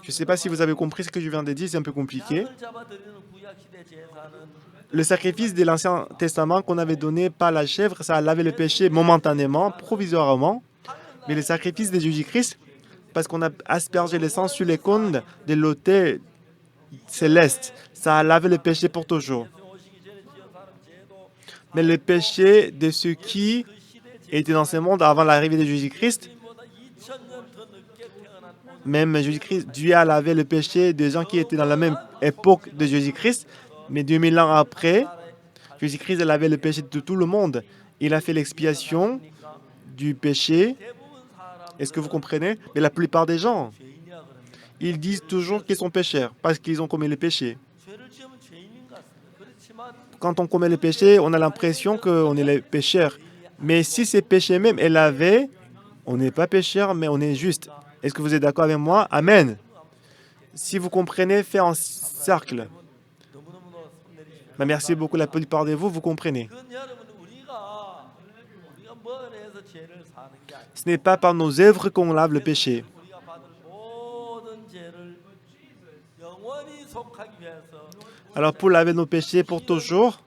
[SPEAKER 1] Je ne sais pas si vous avez compris ce que je viens de dire, c'est un peu compliqué. Le sacrifice de l'Ancien Testament qu'on avait donné par la chèvre, ça a lavé le péché momentanément, provisoirement. Mais le sacrifice de Jésus-Christ, parce qu'on a aspergé le sang sur les cônes de l'autel céleste, ça a lavé le péché pour toujours. Mais le péché de ceux qui étaient dans ce monde avant l'arrivée de Jésus-Christ, même Jésus-Christ, Dieu a lavé le péché des gens qui étaient dans la même époque de Jésus-Christ, mais 2000 ans après, Jésus-Christ a lavé le péché de tout le monde. Il a fait l'expiation du péché. Est-ce que vous comprenez? Mais la plupart des gens, ils disent toujours qu'ils sont pécheurs parce qu'ils ont commis le péché. Quand on commet le péché, on a l'impression qu'on est les pécheurs. Mais si ces péchés même est lavé, on n'est pas pécheur, mais on est juste. Est-ce que vous êtes d'accord avec moi? Amen. Si vous comprenez, faites en cercle. Ben, merci beaucoup. La plupart de vous, vous comprenez. Ce n'est pas par nos œuvres qu'on lave le péché. Alors pour laver nos péchés pour toujours,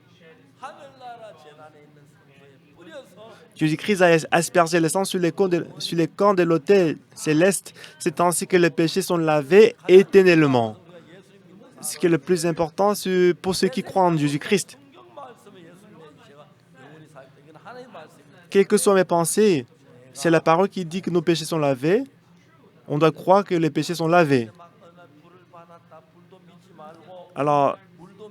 [SPEAKER 1] Jésus-Christ a aspergé le sang sur les camps de l'autel céleste. C'est ainsi que les péchés sont lavés éternellement. Ce qui est le plus important, c'est pour ceux qui croient en Jésus-Christ. Quelles que soient mes pensées, c'est la parole qui dit que nos péchés sont lavés. On doit croire que les péchés sont lavés. Alors,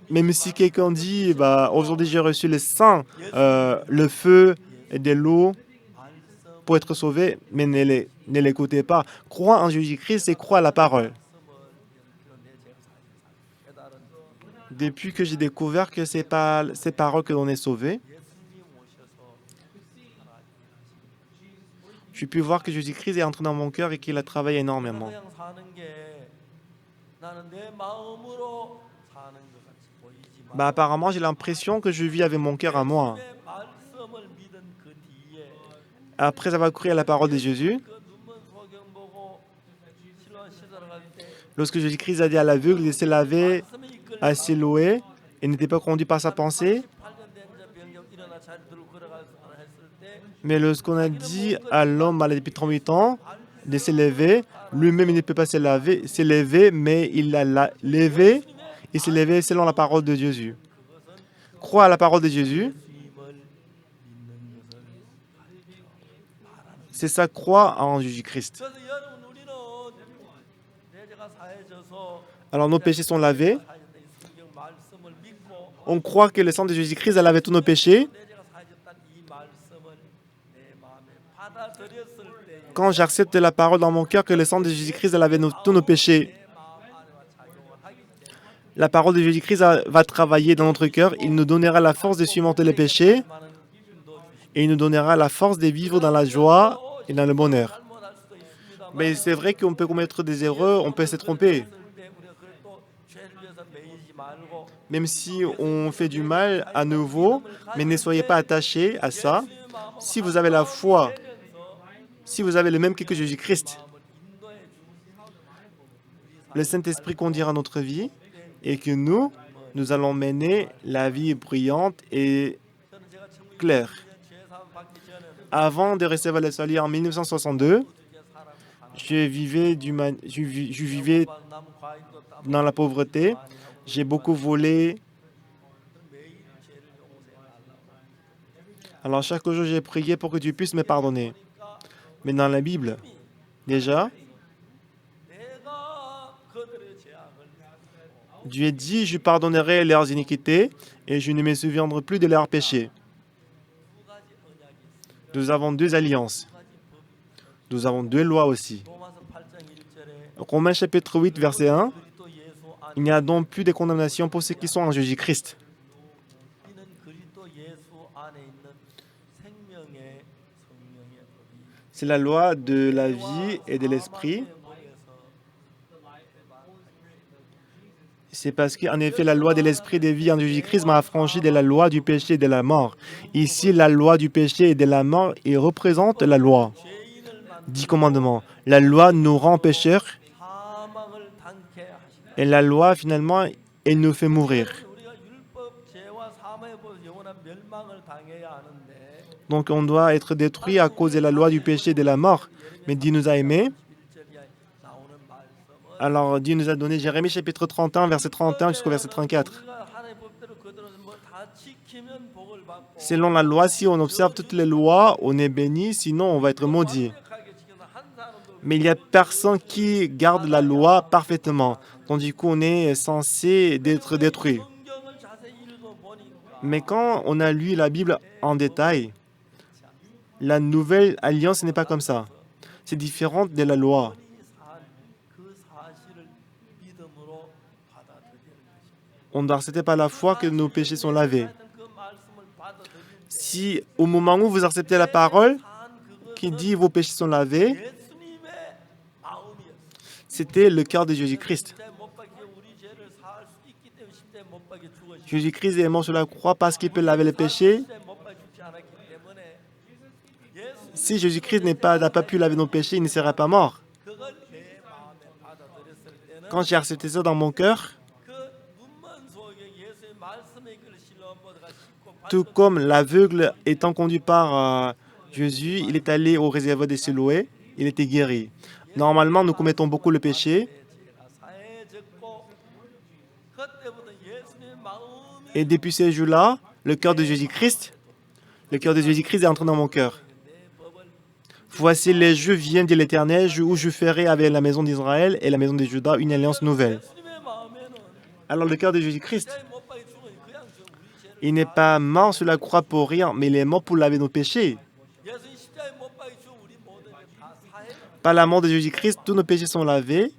[SPEAKER 1] même si quelqu'un dit, bah, aujourd'hui j'ai reçu le sang, le feu et de l'eau pour être sauvé, mais ne l'écoutez pas. Crois en Jésus-Christ et crois à la parole. Depuis que j'ai découvert que c'est par ces paroles que l'on est sauvé, j'ai pu voir que Jésus-Christ est entré dans mon cœur et qu'il a travaillé énormément. Bah, apparemment, j'ai l'impression que je vis avec mon cœur à moi. Après avoir cru à la parole de Jésus, lorsque Jésus-Christ a dit à l'aveugle de se laver à Siloé et n'était pas conduit par sa pensée, mais lorsqu'on a dit à l'homme malade depuis 38 ans de se lever, lui-même il ne peut pas se lever, mais il l'a levé et s'est levé selon la parole de Jésus. Crois à la parole de Jésus. C'est ça, croire en Jésus-Christ. Alors nos péchés sont lavés. On croit que le sang de Jésus-Christ a lavé tous nos péchés. Quand j'accepte la parole dans mon cœur que le sang de Jésus-Christ a lavé tous nos péchés, la parole de Jésus-Christ va travailler dans notre cœur. Il nous donnera la force de surmonter les péchés et il nous donnera la force de vivre dans la joie et dans le bonheur. Mais c'est vrai qu'on peut commettre des erreurs, on peut se tromper. Même si on fait du mal à nouveau, mais ne soyez pas attachés à ça. Si vous avez la foi, si vous avez le même que Jésus-Christ, le Saint-Esprit conduira notre vie et que nous allons mener la vie brillante et claire. Avant de recevoir le salut en 1962, je vivais dans la pauvreté. J'ai beaucoup volé. Alors chaque jour, j'ai prié pour que Dieu puisse me pardonner. Mais dans la Bible, déjà, Dieu dit, je pardonnerai leurs iniquités et je ne me souviendrai plus de leurs péchés. Nous avons deux alliances. Nous avons deux lois aussi. Romains chapitre 8, verset 1. Il n'y a donc plus de condamnation pour ceux qui sont en Jésus-Christ. C'est la loi de la vie et de l'esprit. C'est parce qu'en effet, la loi de l'esprit de vie en Jésus-Christ m'a affranchi de la loi du péché et de la mort. Ici, la loi du péché et de la mort, il représente la loi. 10 commandements. La loi nous rend pécheurs et la loi, finalement, elle nous fait mourir. Donc, on doit être détruit à cause de la loi du péché et de la mort. Mais Dieu nous a aimés. Alors, Dieu nous a donné Jérémie chapitre 31, verset 31 jusqu'au verset 34. Selon la loi, si on observe toutes les lois, on est béni, sinon on va être maudit. Mais il n'y a personne qui garde la loi parfaitement. Donc, du coup, on est censé être détruit. Mais quand on a lu la Bible en détail, la nouvelle alliance n'est pas comme ça. C'est différent de la loi. On doit accepter par la foi que nos péchés sont lavés. Si au moment où vous acceptez la parole qui dit vos péchés sont lavés, c'était le cœur de Jésus-Christ. Jésus-Christ est mort sur la croix parce qu'il peut laver les péchés. Si Jésus-Christ n'a pas pu laver nos péchés, il ne serait pas mort. Quand j'ai accepté ça dans mon cœur, tout comme l'aveugle étant conduit par Jésus, il est allé au réservoir de Siloé, il était guéri. Normalement, nous commettons beaucoup le péché. Et depuis ces jours-là, le cœur de Jésus-Christ est entré dans mon cœur. Voici les jours viennent de l'Éternel, où je ferai avec la maison d'Israël et la maison de Juda une alliance nouvelle. Alors le cœur de Jésus-Christ, il n'est pas mort sur la croix pour rien, mais il est mort pour laver nos péchés. Par la mort de Jésus-Christ, tous nos péchés sont lavés.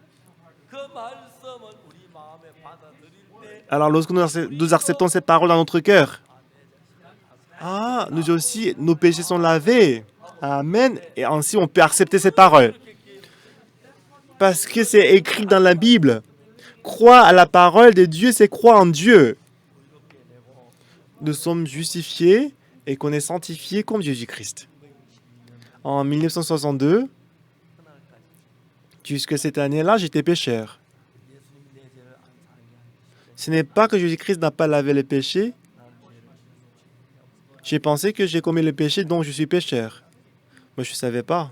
[SPEAKER 1] Alors lorsque nous acceptons cette parole dans notre cœur, nous aussi, nos péchés sont lavés. Amen. Et ainsi, on peut accepter cette parole. Parce que c'est écrit dans la Bible. Croire à la parole de Dieu, c'est croire en Dieu. Nous sommes justifiés et qu'on est sanctifiés comme Jésus-Christ. En 1962, jusqu'à cette année-là, j'étais pécheur. Ce n'est pas que Jésus-Christ n'a pas lavé les péchés. J'ai pensé que j'ai commis le péché, donc je suis pécheur. Moi, je ne savais pas.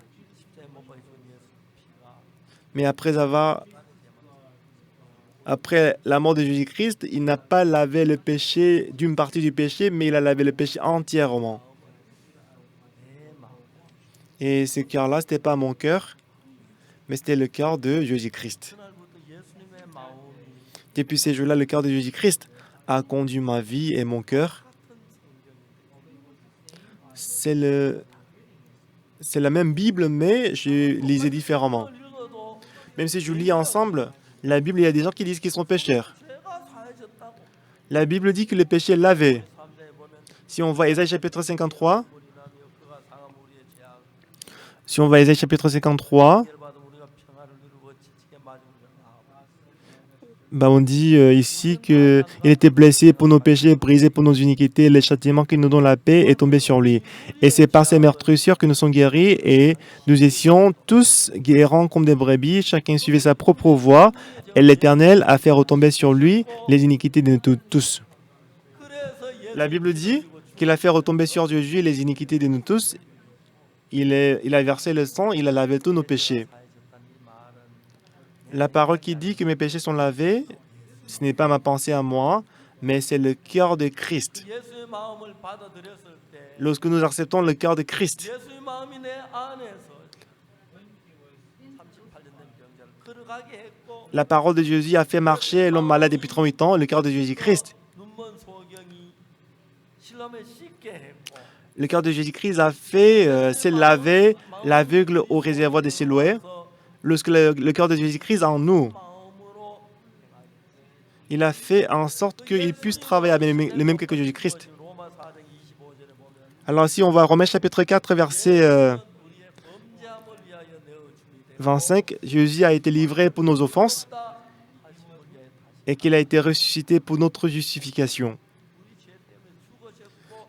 [SPEAKER 1] Mais après la mort de Jésus-Christ, il n'a pas lavé le péché d'une partie du péché, mais il a lavé le péché entièrement. Et ce cœur-là, ce n'était pas mon cœur, mais c'était le cœur de Jésus-Christ. Depuis ces jours-là, le cœur de Jésus-Christ a conduit ma vie et mon cœur. C'est la même Bible, mais je lisais différemment. Même si je lis ensemble, la Bible, il y a des gens qui disent qu'ils sont pécheurs. La Bible dit que le péché est lavé. Si on voit Ésaïe chapitre 53, On dit ici qu'il était blessé pour nos péchés, brisé pour nos iniquités. Le châtiment qui nous donne la paix est tombé sur lui. Et c'est par ses meurtrissures que nous sommes guéris. Et nous étions tous errants comme des brebis. Chacun suivait sa propre voie. Et l'Éternel a fait retomber sur lui les iniquités de nous tous. La Bible dit qu'il a fait retomber sur Jésus les iniquités de nous tous. Il a versé le sang, il a lavé tous nos péchés. La parole qui dit que mes péchés sont lavés, ce n'est pas ma pensée à moi, mais c'est le cœur de Christ. Lorsque nous acceptons le cœur de Christ, la parole de Jésus a fait marcher l'homme malade depuis 38 ans, le cœur de Jésus-Christ. Le cœur de Jésus-Christ a fait s'est lavé l'aveugle au réservoir de Siloé. Lorsque le cœur de Jésus-Christ est en nous, il a fait en sorte qu'il puisse travailler avec le même cœur que Jésus-Christ. Alors si on va à Romains chapitre 4, verset 25, Jésus a été livré pour nos offenses et qu'il a été ressuscité pour notre justification.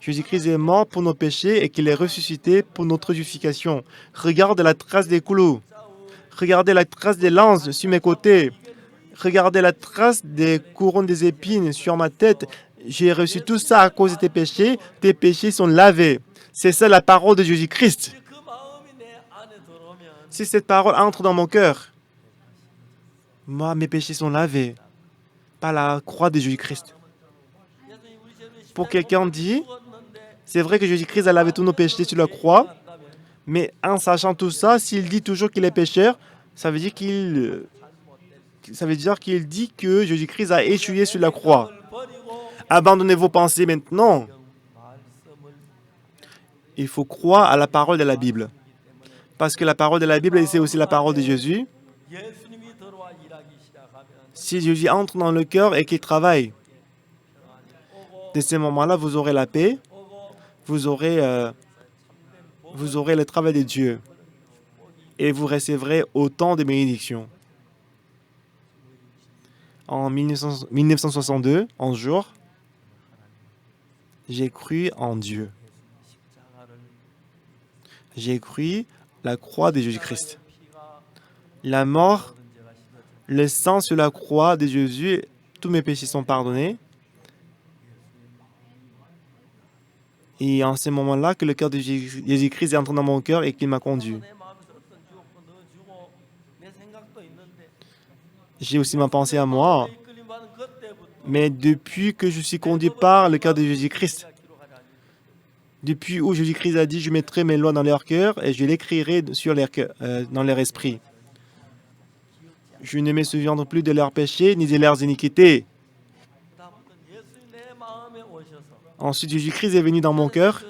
[SPEAKER 1] Jésus-Christ est mort pour nos péchés et qu'il est ressuscité pour notre justification. Regarde la trace des clous. Regardez la trace des lances sur mes côtés. Regardez la trace des couronnes des épines sur ma tête. J'ai reçu tout ça à cause de tes péchés. Tes péchés sont lavés. C'est ça la parole de Jésus-Christ. Si cette parole entre dans mon cœur, moi, mes péchés sont lavés par la croix de Jésus-Christ. Pour quelqu'un dit, c'est vrai que Jésus-Christ a lavé tous nos péchés sur la croix, mais en sachant tout ça, s'il dit toujours qu'il est pécheur, ça veut dire qu'il dit que Jésus-Christ a échoué sur la croix. Abandonnez vos pensées maintenant. Il faut croire à la parole de la Bible. Parce que la parole de la Bible, c'est aussi la parole de Jésus. Si Jésus entre dans le cœur et qu'il travaille, de ce moment-là, vous aurez la paix, vous aurez le travail de Dieu et vous recevrez autant de bénédictions. En 1962, un jour, j'ai cru en Dieu. J'ai cru la croix de Jésus-Christ. La mort, le sang sur la croix de Jésus, tous mes péchés sont pardonnés. Et en ce moment-là, que le cœur de Jésus-Christ est entré dans mon cœur et qu'il m'a conduit. J'ai aussi ma pensée à moi. Mais depuis que je suis conduit par le cœur de Jésus-Christ, depuis où Jésus-Christ a dit « Je mettrai mes lois dans leur cœur et je l'écrirai dans leur esprit. » Je ne me souviendrai plus de leurs péchés ni de leurs iniquités. Ensuite, Jésus-Christ est venu dans mon cœur.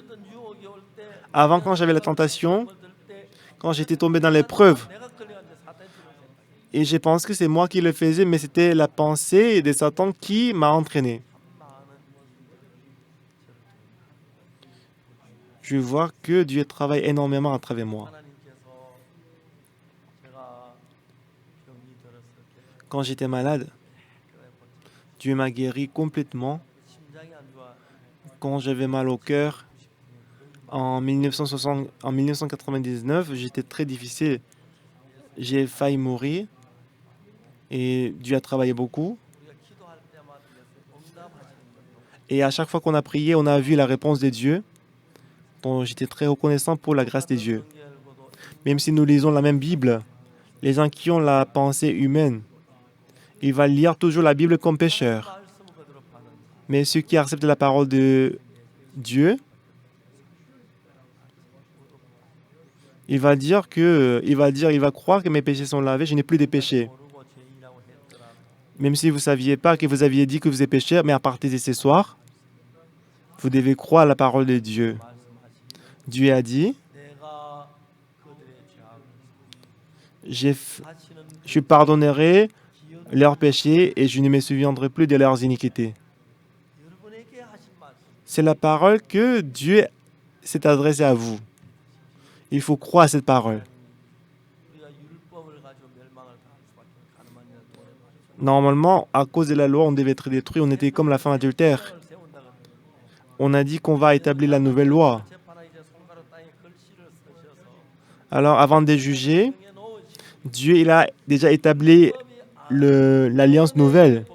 [SPEAKER 1] Avant, quand j'avais la tentation, quand j'étais tombé dans l'épreuve, et je pense que c'est moi qui le faisais, mais c'était la pensée de Satan qui m'a entraîné. Je vois que Dieu travaille énormément à travers moi. Quand j'étais malade, Dieu m'a guéri complètement. Quand j'avais mal au cœur, en 1999, j'étais très difficile. J'ai failli mourir et Dieu a travaillé beaucoup. Et à chaque fois qu'on a prié, on a vu la réponse de Dieu. Donc j'étais très reconnaissant pour la grâce de Dieu. Même si nous lisons la même Bible, les gens qui ont la pensée humaine, ils vont lire toujours la Bible comme pécheurs. Mais ceux qui acceptent la parole de Dieu, il va croire que mes péchés sont lavés, je n'ai plus de péchés. Même si vous ne saviez pas que vous aviez dit que vous êtes pécheur, mais à partir de ce soir, vous devez croire à la parole de Dieu. Dieu a dit, je pardonnerai leurs péchés et je ne me souviendrai plus de leurs iniquités. C'est la parole que Dieu s'est adressée à vous. Il faut croire à cette parole. Normalement, à cause de la loi, on devait être détruit. On était comme la femme adultère. On a dit qu'on va établir la nouvelle loi. Alors, avant de juger, Dieu il a déjà établi l'alliance nouvelle.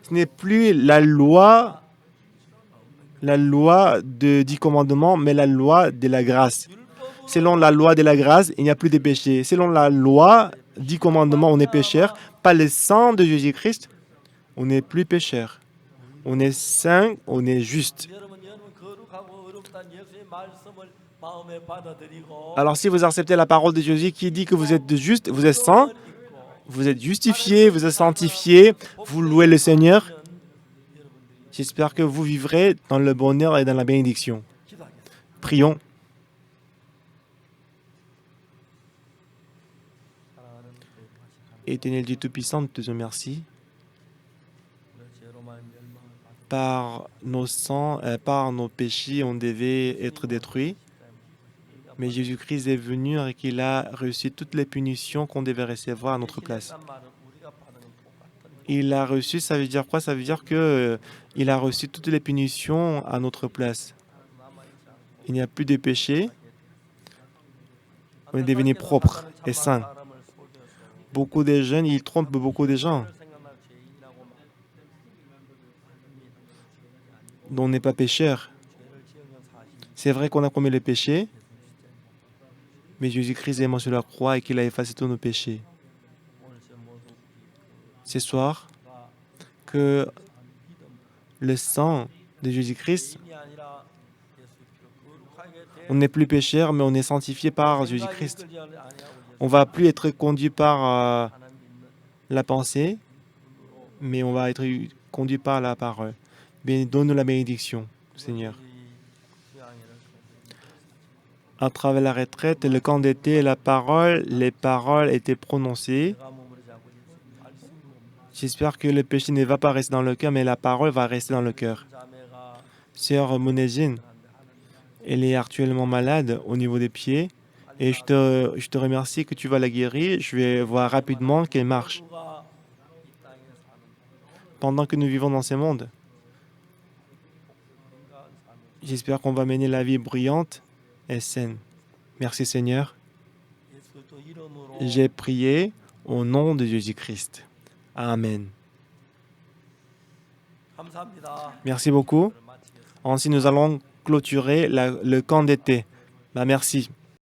[SPEAKER 1] Ce n'est plus la loi de 10 commandements, mais la loi de la grâce. Selon la loi de la grâce, il n'y a plus de péché. Selon la loi, 10 commandements, on est pécheur. Par le sang de Jésus-Christ, on n'est plus pécheur. On est saint, on est juste. Alors si vous acceptez la parole de Jésus qui dit que vous êtes juste, vous êtes saint, vous êtes justifié, vous êtes sanctifié, vous louez le Seigneur, j'espère que vous vivrez dans le bonheur et dans la bénédiction. Prions. Éternel Dieu Tout-Puissant, nous te disons merci. Par par nos péchés, on devait être détruits. Mais Jésus-Christ est venu et qu'il a reçu toutes les punitions qu'on devait recevoir à notre place. Il a reçu, ça veut dire quoi? Ça veut dire que il a reçu toutes les punitions à notre place. Il n'y a plus de péché. On est devenu propre et saint. Beaucoup de jeunes, ils trompent beaucoup de gens. On n'est pas pécheur. C'est vrai qu'on a commis le péché, mais Jésus-Christ est mort sur la croix et qu'il a effacé tous nos péchés. Ce soir, que le sang de Jésus-Christ, on n'est plus pécheur, mais on est sanctifié par Jésus-Christ. On ne va plus être conduit par la pensée, mais on va être conduit par la parole. Donne-nous la bénédiction, Seigneur. À travers la retraite, le camp d'été, les paroles étaient prononcées. J'espère que le péché ne va pas rester dans le cœur, mais la parole va rester dans le cœur. Sœur Monégine, elle est actuellement malade au niveau des pieds et je te remercie que tu vas la guérir. Je vais voir rapidement qu'elle marche. Pendant que nous vivons dans ce monde, j'espère qu'on va mener la vie brillante et saine. Merci Seigneur. J'ai prié au nom de Jésus-Christ. Amen. Merci beaucoup. Ainsi, nous allons clôturer le camp d'été. Merci.